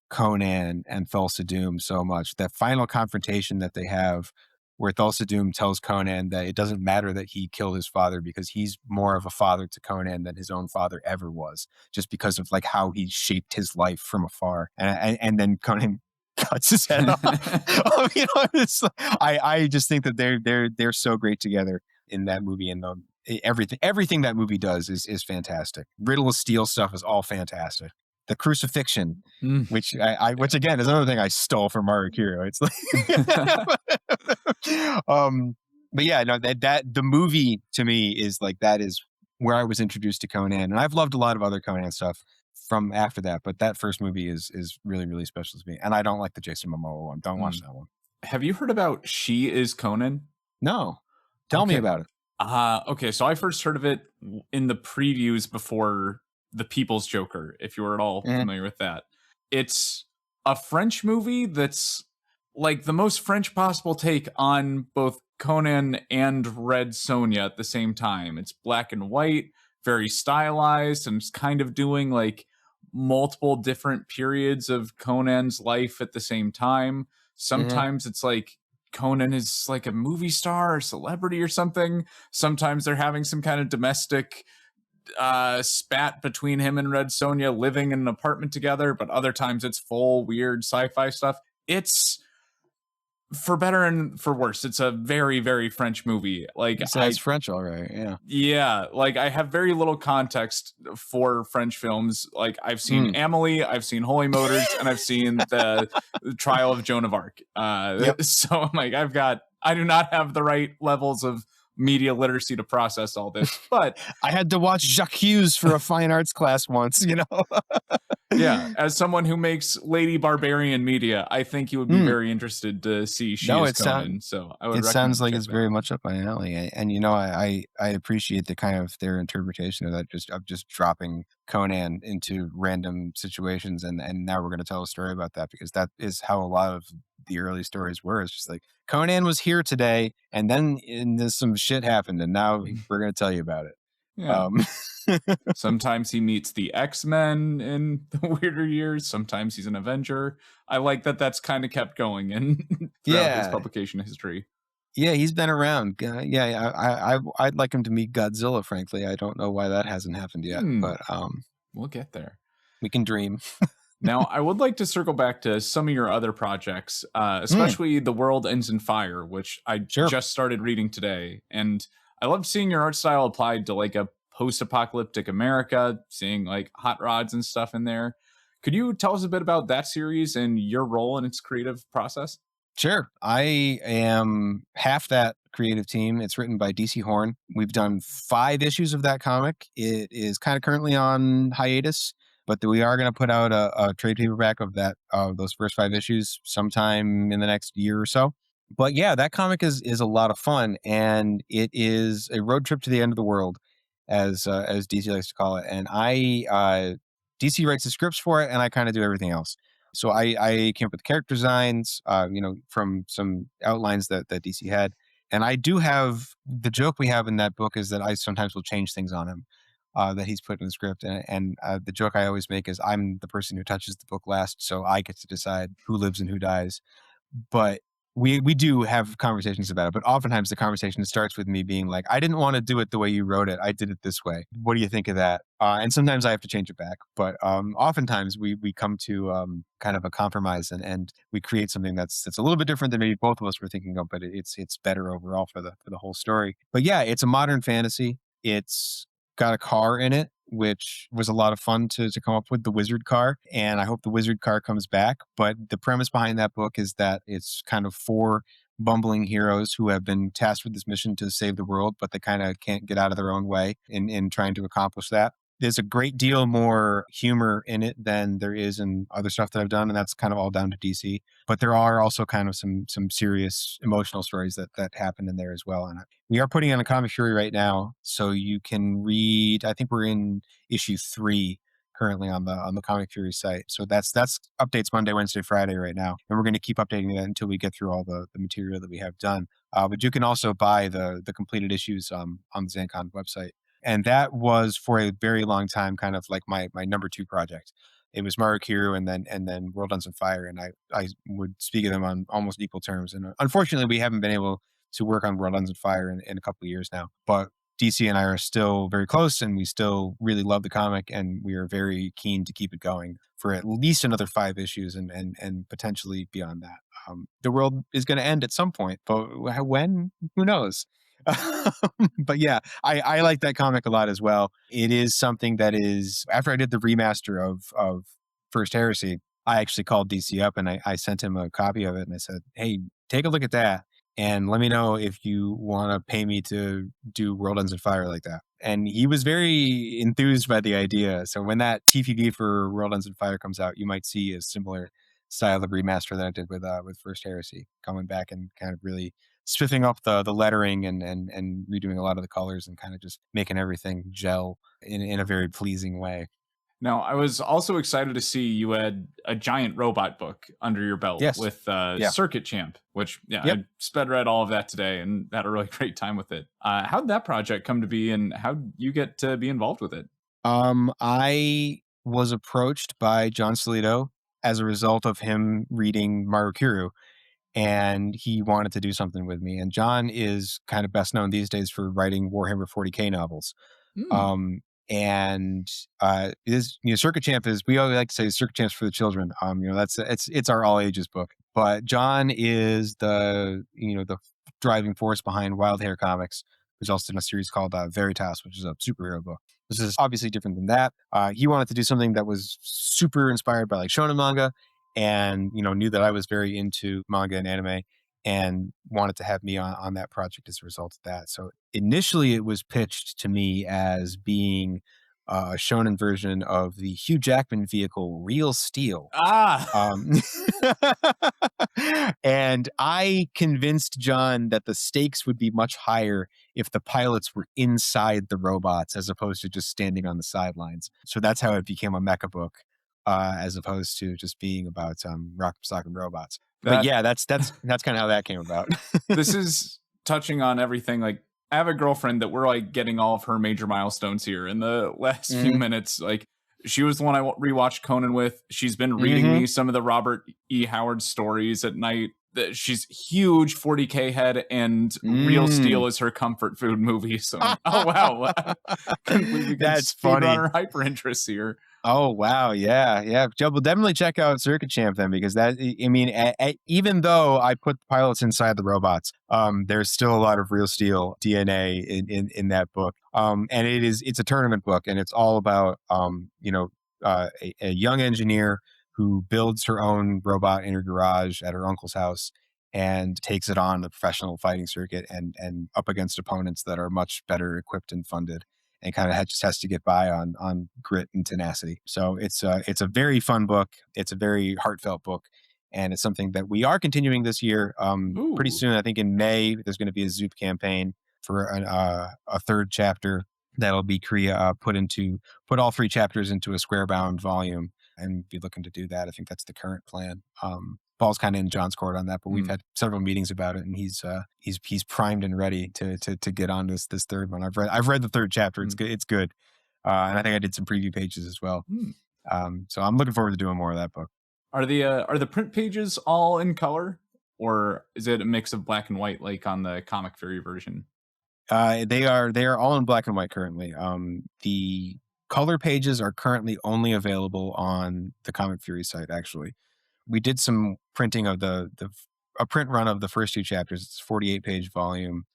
Conan and Thulsa Doom so much. That final confrontation that they have, where Thulsa Doom tells Conan that it doesn't matter that he killed his father because he's more of a father to Conan than his own father ever was, just because of like how he shaped his life from afar. And then Conan cuts his head off. I just think that they're so great together in that movie, and everything that movie does is fantastic. Riddle of Steel stuff is all fantastic. The crucifixion, Mm. which again is another thing I stole from Maru Kiru. It's like, but yeah, no, that the movie to me is like, that is where I was introduced to Conan, and I've loved a lot of other Conan stuff from after that, but that first movie is really, really special to me. And I don't like the Jason Momoa one. Don't watch that one. Have you heard about She is Conan? No, tell me Okay. about it. Okay, so I first heard of it in the previews before The People's Joker, if you were at all familiar with that. It's a French movie that's like the most French possible take on both Conan and Red Sonja at the same time. It's black and white, very stylized, and it's kind of doing like multiple different periods of Conan's life at the same time. Sometimes it's like Conan is like a movie star or celebrity or something. Sometimes they're having some kind of domestic spat between him and Red Sonja living in an apartment together, but other times it's full weird sci-fi stuff. It's For better and for worse, it's a very, very French movie. Like Besides French, all right, yeah. yeah, like I have very little context for French films. Like I've seen Mm. Amelie, I've seen Holy Motors, and I've seen the Trial of Joan of Arc. Yep. So I'm like, I do not have the right levels of media literacy to process all this. But I had to watch Jacques Hughes for a fine arts class once, you know. yeah, as someone who makes Lady Barbarian media, I think you would be Mm. very interested to see She No, is it sound- Conan. So I would It recommend sounds like check it's that very out. much up my alley, and you know, I appreciate the kind of their interpretation of that, just of just dropping Conan into random situations, and now we're going to tell a story about that because that is how a lot of the early stories were. It's just like Conan was here today, and then some shit happened, and now we're going to tell you about it. Yeah. Um, Sometimes he meets the X-Men in the weirder years. Sometimes he's an Avenger. I like that that's kind of kept going and throughout his yeah, publication history. yeah, he's been around. Yeah, I'd like him to meet Godzilla. Frankly, I don't know why that hasn't happened yet, but We'll get there. we can dream. Now, I would like to circle back to some of your other projects, Mm, especially The World Ends in Fire, which I sure. just started reading today. And I loved seeing your art style applied to like a post-apocalyptic America, seeing like hot rods and stuff in there. Could you tell us a bit about that series and your role in its creative process? Sure. I am half that creative team. It's written by DC Horn. We've done 5 issues of that comic. It is kind of currently on hiatus, but we are going to put out a trade paperback of those first 5 issues sometime in the next year or so. But yeah, that comic is a lot of fun, and it is a road trip to the end of the world, as DC likes to call it. And DC writes the scripts for it, and I kind of do everything else. So I came up with character designs, from some outlines that DC had. And I do have the joke we have in that book is that I sometimes will change things on him that he's put in the script. And the joke I always make is I'm the person who touches the book last, so I get to decide who lives and who dies. But we do have conversations about it, but oftentimes the conversation starts with me being like, I didn't want to do it the way you wrote it. I did it this way. What do you think of that? And sometimes I have to change it back, but oftentimes we come to kind of a compromise, and we create something that's a little bit different than maybe both of us were thinking of, but it's better overall for the whole story. But yeah, it's a modern fantasy. It's got a car in it, which was a lot of fun to come up with, the wizard car. And I hope the wizard car comes back. But the premise behind that book is that it's kind of 4 bumbling heroes who have been tasked with this mission to save the world, but they kind of can't get out of their own way in trying to accomplish that. There's a great deal more humor in it than there is in other stuff that I've done, and that's kind of all down to DC. But there are also kind of some serious emotional stories that happen in there as well. And we are putting on a comic fury right now, so you can read. I think we're in issue 3 currently on the Comic Fury site. So that's updates Monday, Wednesday, Friday right now, and we're going to keep updating that until we get through all the material that we have done. But you can also buy the completed issues on the ZanCon website. And that was for a very long time kind of like my number 2 project. It was Maru Kiru and then World Ends on Fire, and I would speak of them on almost equal terms. And unfortunately, we haven't been able to work on World Ends on Fire in a couple of years now. But DC and I are still very close, and we still really love the comic, and we are very keen to keep it going for at least another 5 issues and potentially beyond that. The world is going to end at some point, but when? Who knows? But yeah, I like that comic a lot as well. It is something that is, after I did the remaster of First Heresy, I actually called DC up and I sent him a copy of it, and I said, hey, take a look at that and let me know if you want to pay me to do World Ends on Fire like that. And he was very enthused by the idea. So when that TPB for World Ends on Fire comes out, you might see a similar style of remaster that I did with First Heresy, coming back and kind of really spiffing up the lettering and redoing a lot of the colors and kind of just making everything gel in a very pleasing way. Now, I was also excited to see you had a giant robot book under your belt Yes. with Yeah. Circuit Champ, which, yeah, Yep. I sped read all of that today and had a really great time with it. How'd that project come to be, and how'd you get to be involved with it? I was approached by John Solito as a result of him reading Maru Kiru, and he wanted to do something with me. And John is kind of best known these days for writing Warhammer 40K novels. Mm. And is Circuit Champ is, we always like to say Circuit Champ's for the children. That's it's our all ages book. But John is the driving force behind Wild Hair Comics, which also in a series called Veritas, which is a superhero book. This is obviously different than that. He wanted to do something that was super inspired by like shonen manga, and knew that I was very into manga and anime, and wanted to have me on that project as a result of that. So initially, it was pitched to me as being a shonen version of the Hugh Jackman vehicle, Real Steel. Ah, Um, and I convinced John that the stakes would be much higher if the pilots were inside the robots as opposed to just standing on the sidelines. So that's how it became a mecha book, as opposed to just being about rock, sock, and robots. But that yeah, that's kind of how that came about. this is touching on everything. Like, I have a girlfriend that we're like getting all of her major milestones here in the last few minutes. Like, she was the one I rewatched Conan with. She's been reading me some of the Robert E. Howard stories at night. She's huge 40K head, and Real Steel is her comfort food movie. So, oh wow, couldn't believe we can That's speed funny. run her hyper interests here. Oh wow, yeah. Joe, will definitely check out Circuit Champ then, because that, I mean, even though I put pilots inside the robots, there's still a lot of Real Steel DNA in that book. And it's a tournament book, and it's all about a young engineer who builds her own robot in her garage at her uncle's house and takes it on the professional fighting circuit and up against opponents that are much better equipped and funded, and kind of just has to get by on grit and tenacity. So it's a very fun book. It's a very heartfelt book, and it's something that we are continuing this year. Pretty soon, I think in May, there's going to be a Zoop campaign for a third chapter that'll be put all 3 chapters into a square bound volume, and be looking to do that. I think that's the current plan. Paul's kind of in John's court on that, but we've had several meetings about it, and he's primed and ready to get on this third one. I've read the third chapter. It's good. It's good. And I think I did some preview pages as well. So I'm looking forward to doing more of that book. Are the print pages all in color, or is it a mix of black and white like on the Comic Fury version? They are all in black and white currently. The color pages are currently only available on the Comic Fury site. Actually, we did some printing of a print run of the first 2 chapters. It's a 48-page volume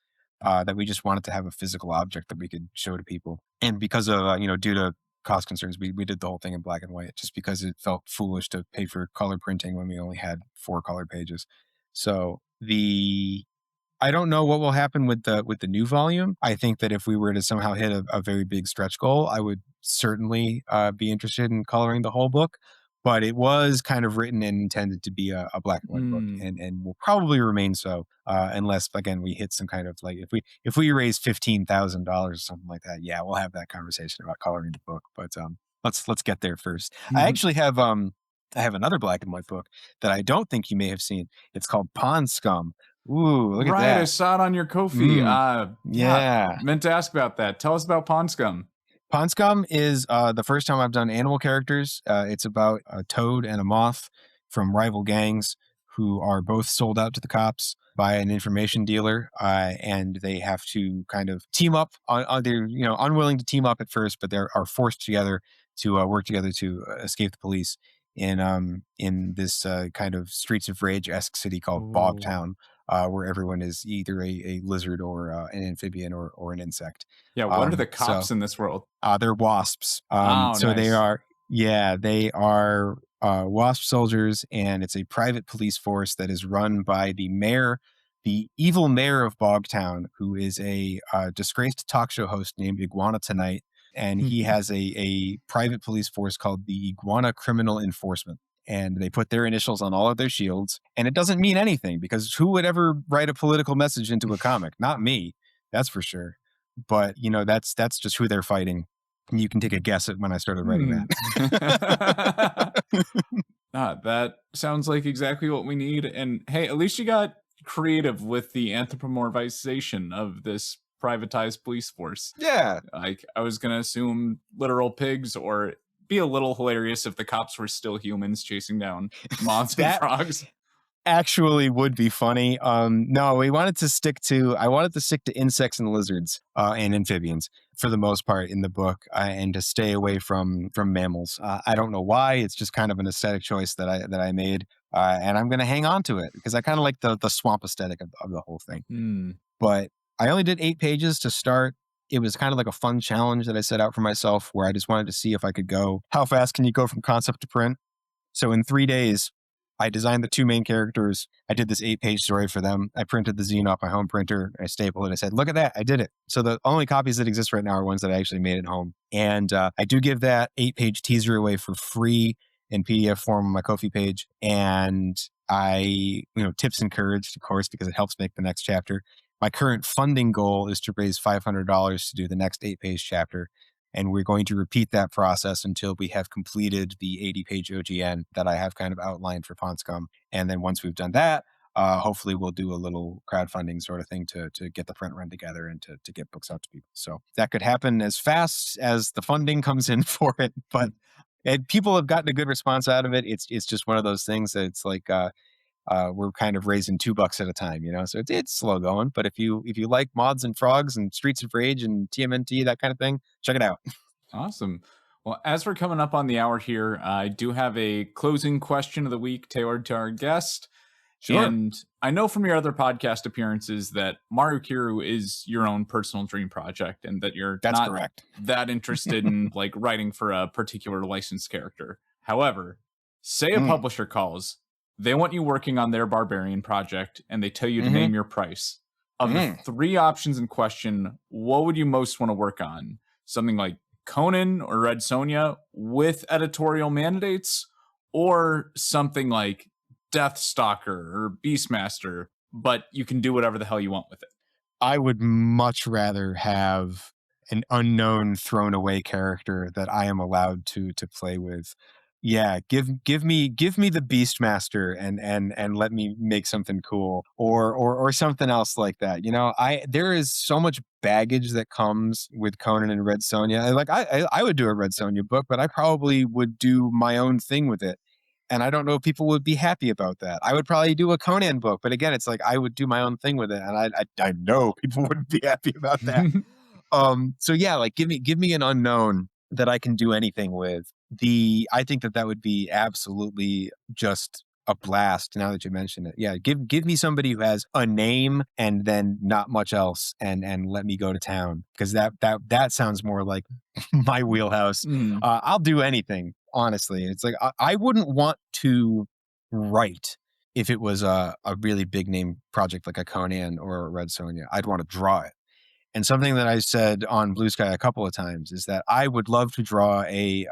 that we just wanted to have a physical object that we could show to people. And because of due to cost concerns, we did the whole thing in black and white, just because it felt foolish to pay for color printing when we only had 4 color pages. So I don't know what will happen with the new volume. I think that if we were to somehow hit a very big stretch goal, I would certainly be interested in coloring the whole book. But it was kind of written and intended to be a black and white book, and will probably remain so, unless again we hit some kind of, like, if we raise $15,000 or something like that. Yeah, we'll have that conversation about coloring the book. But let's get there first. I actually have I have another black and white book that I don't think you may have seen. It's called Pond Scum. Ooh, look at that. I saw it on your Ko-fi. Yeah. Meant to ask about that. Tell us about Pond Scum. Pond Scum is the first time I've done animal characters. It's about a toad and a moth from rival gangs who are both sold out to the cops by an information dealer, and they have to kind of team up. They're unwilling to team up at first, but they are forced together to work together to escape the police in this kind of Streets of Rage-esque city called Bogtown, where everyone is either a lizard or an amphibian or an insect. Yeah, what are the cops in this world? They're wasps. So nice. they are wasp soldiers, and it's a private police force that is run by the mayor, the evil mayor of Bogtown, who is a disgraced talk show host named Iguana Tonight. And he has a private police force called the Iguana Criminal Enforcement. And they put their initials on all of their shields. And it doesn't mean anything, because who would ever write a political message into a comic? Not me, that's for sure. But, that's just who they're fighting. And you can take a guess at when I started writing that. That sounds like exactly what we need. And hey, at least you got creative with the anthropomorphization of this privatized police force. Yeah. Like, I was going to assume literal pigs, or be a little hilarious if the cops were still humans chasing down moths and frogs. actually would be funny. No, we wanted to stick to. I wanted to stick to insects and lizards and amphibians for the most part in the book, and to stay away from mammals. I don't know why. It's just kind of an aesthetic choice that I made, and I'm going to hang on to it because I kind of like the swamp aesthetic of the whole thing. Hmm. But I only did 8 pages to start. It was kind of like a fun challenge that I set out for myself, where I just wanted to see if I could go. How fast can you go from concept to print? So in 3 days, I designed the two main characters. I did this 8-page story for them. I printed the zine off my home printer. I stapled it. I said, look at that. I did it. So the only copies that exist right now are ones that I actually made at home. And I do give that 8-page teaser away for free in PDF form on my Ko-fi page. And tips encouraged, of course, because it helps make the next chapter. My current funding goal is to raise $500 to do the next 8-page chapter. And we're going to repeat that process until we have completed the 80-page OGN that I have kind of outlined for Scum. And then once we've done that, hopefully we'll do a little crowdfunding sort of thing to get the print run together and to get books out to people. So that could happen as fast as the funding comes in for it. But people have gotten a good response out of it. It's just one of those things that it's like we're kind of raising $2 at a time, so it's slow going. But if you like mods and frogs and Streets of Rage and TMNT, that kind of thing, check it out. Awesome. Well, as we're coming up on the hour here, I do have a closing question of the week tailored to our guest. Sure. And I know from your other podcast appearances that Maru Kiru is your own personal dream project, and that you're That's not correct. that interested in like writing for a particular licensed character. However, say a publisher calls, they want you working on their barbarian project, and they tell you to name your price. Of the 3 options in question, what would you most want to work on? Something like Conan or Red Sonja with editorial mandates, or something like Deathstalker or Beastmaster, but you can do whatever the hell you want with it? I would much rather have an unknown thrown away character that I am allowed to play with. Yeah, give me the Beastmaster and let me make something cool, or something else like that. There is so much baggage that comes with Conan and Red Sonja. Like I would do a Red Sonja book, but I probably would do my own thing with it. And I don't know if people would be happy about that. I would probably do a Conan book, but again, it's like I would do my own thing with it, and I know people wouldn't be happy about that. So yeah, like give me an unknown that I can do anything with. I think that would be absolutely just a blast. Now that you mention it, yeah, give me somebody who has a name and then not much else, and let me go to town, because that sounds more like my wheelhouse. I'll do anything, honestly. It's like I wouldn't want to write if it was a really big name project like a Conan or a Red Sonja. I'd want to draw it. And something that I said on Blue Sky a couple of times is that I would love to draw a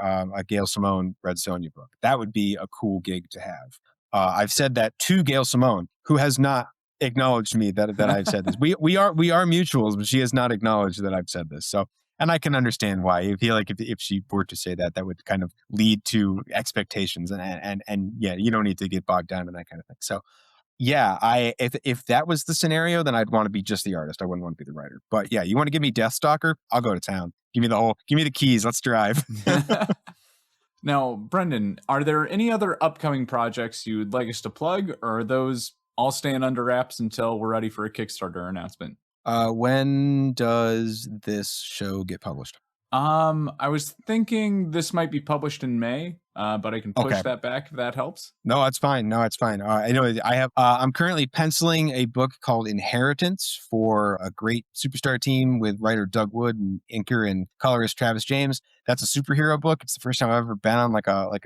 Gail Simone Red Sonja book. That would be a cool gig to have. I've said that to Gail Simone, who has not acknowledged me that I've said this. We are mutuals, but she has not acknowledged that I've said this. So, and I can understand why. I feel like if she were to say that, that would kind of lead to expectations, and yeah, you don't need to get bogged down in that kind of thing. So, yeah, if that was the scenario, then I'd want to be just the artist. I wouldn't want to be the writer. But yeah, you want to give me Deathstalker? I'll go to town. Give me the keys. Let's drive. Now, Brendan, are there any other upcoming projects you'd like us to plug, or are those all staying under wraps until we're ready for a Kickstarter announcement? When does this show get published? I was thinking this might be published in May, but I can push that back if that helps. No, it's fine. I know I have. I'm currently penciling a book called Inheritance for a great superstar team with writer Doug Wood and inker and colorist Travis James. That's a superhero book. It's the first time I've ever been on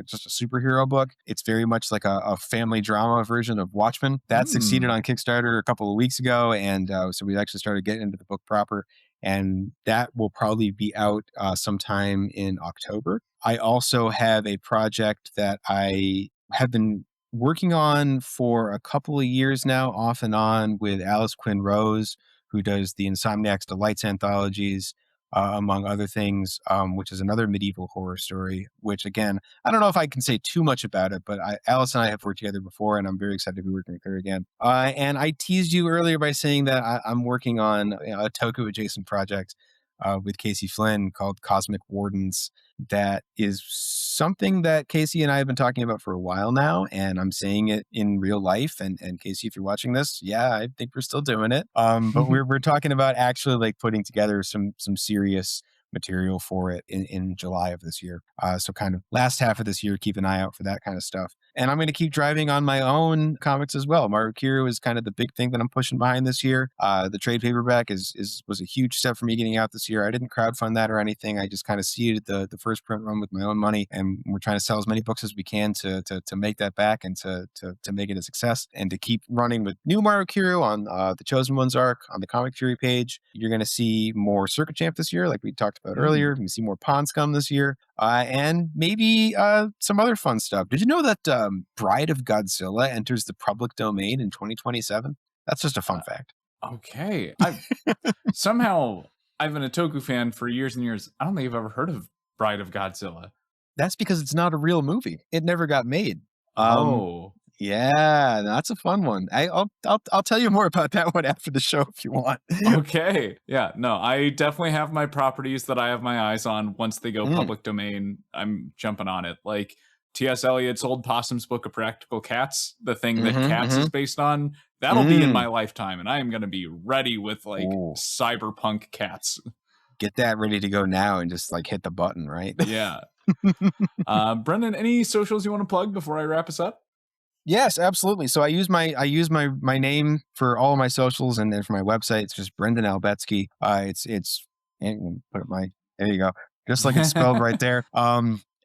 just a superhero book. It's very much like a family drama version of Watchmen. That succeeded on Kickstarter a couple of weeks ago, and so we actually started getting into the book proper. And that will probably be out sometime in October. I also have a project that I have been working on for a couple of years now, off and on, with Alice Quinn Rose, who does the Insomniacs Delights anthologies, among other things, which is another medieval horror story, which, again, I don't know if I can say too much about it, but Alice and I have worked together before, and I'm very excited to be working with her again. And I teased you earlier by saying that I'm working on a Toku adjacent project with Casey Flynn called Cosmic Wardens. That is something that Casey and I have been talking about for a while now, and I'm saying it in real life. And Casey, if you're watching this, yeah, I think we're still doing it. But we're talking about actually like putting together some serious material for it in July of this year. So kind of last half of this year, keep an eye out for that kind of stuff. And I'm going to keep driving on my own comics as well. Maru Kiru is kind of the big thing that I'm pushing behind this year. The trade paperback was a huge step for me getting out this year. I didn't crowdfund that or anything. I just kind of seeded the first print run with my own money, and we're trying to sell as many books as we can to make that back and to make it a success, and to keep running with new Maru Kiru on the Chosen Ones arc on the Comic Fury page. You're going to see more Circuit Champ this year, like we talked about earlier. You're going to see more Pawn Scum this year. And maybe some other fun stuff. Did you know that Bride of Godzilla enters the public domain in 2027? That's just a fun fact. Okay. I've been a Toku fan for years and years. I don't think I've ever heard of Bride of Godzilla. That's because it's not a real movie. It never got made. Yeah, that's a fun one. I'll tell you more about that one after the show if you want. Okay. Yeah, no, I definitely have my properties that I have my eyes on. Once they go public domain, I'm jumping on it. Like T.S. Eliot's Old Possum's Book of Practical Cats, the thing that Cats is based on, that'll be in my lifetime, and I am going to be ready with like cyberpunk Cats. Get that ready to go now and just like hit the button, right? Yeah. Brendan, any socials you want to plug before I wrap us up? Yes, absolutely. So I use my name for all of my socials, and then for my website, it's just Brendan Albetski. It's and put up there you go, just like it's spelled right there.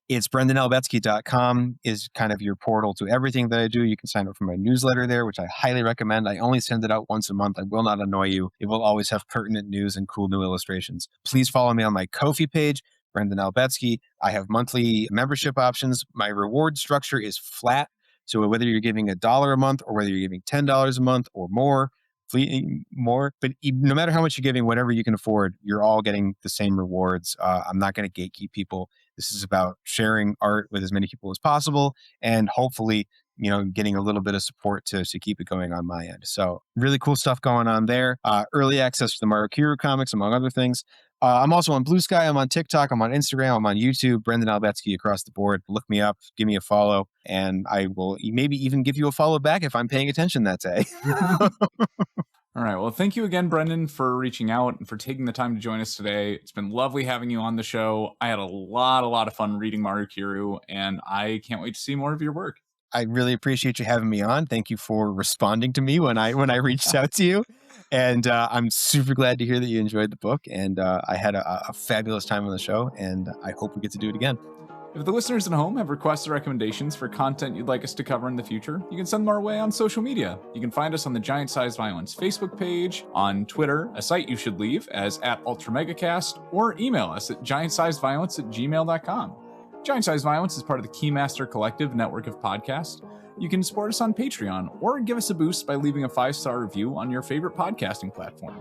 It's BrendanAlbetsky.com is kind of your portal to everything that I do. You can sign up for my newsletter there, which I highly recommend. I only send it out once a month. I will not annoy you. It will always have pertinent news and cool new illustrations. Please follow me on my Ko-fi page, Brendan Albetsky. I have monthly membership options. My reward structure is flat. So whether you're giving $1 a month or whether you're giving $10 a month or more, but no matter how much you're giving, whatever you can afford, you're all getting the same rewards. I'm not going to gatekeep people. This is about sharing art with as many people as possible, and hopefully, getting a little bit of support to keep it going on my end. So really cool stuff going on there. Early access to the Maru Kiru comics, among other things. I'm also on Blue Sky. I'm on TikTok. I'm on Instagram. I'm on YouTube. Brendan Albetsky across the board. Look me up. Give me a follow. And I will maybe even give you a follow back if I'm paying attention that day. All right. Well, thank you again, Brendan, for reaching out and for taking the time to join us today. It's been lovely having you on the show. I had a lot of fun reading Maru Kiru, and I can't wait to see more of your work. I really appreciate you having me on. Thank you for responding to me when I reached out to you. And I'm super glad to hear that you enjoyed the book. And I had a fabulous time on the show, and I hope we get to do it again. If the listeners at home have requests or recommendations for content you'd like us to cover in the future, you can send them our way on social media. You can find us on the Giant Size Violence Facebook page, on Twitter, a site you should leave as @UltraMegaCast, or email us at giantsizeviolence@gmail.com. Giant Size Violence is part of the Keymaster Collective network of podcasts. You can support us on Patreon or give us a boost by leaving a 5-star review on your favorite podcasting platform.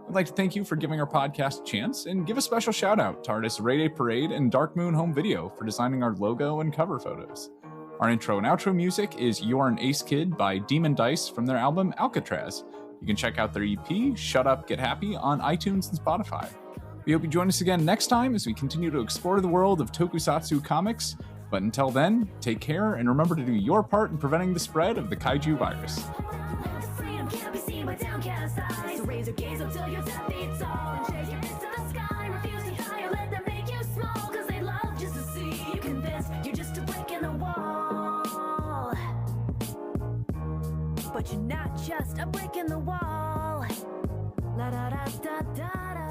I'd like to thank you for giving our podcast a chance, and give a special shout out to artists Ray Day Parade and Dark Moon Home Video for designing our logo and cover photos. Our intro and outro music is You're an Ace Kid by Demon Dice from their album Alcatraz. You can check out their EP, Shut Up, Get Happy, on iTunes and Spotify. We hope you join us again next time as we continue to explore the world of tokusatsu comics. But until then, take care and remember to do your part in preventing the spread of the kaiju virus. Freedom can't be seen by downcast eyes. So raise your gaze up till you're 10 feet tall and shake your fist to the sky. Refuse to higher, let them make you small, cause they love just to see you convinced you're just a brick in the wall. But you're not just a brick in the wall. La da da da da da.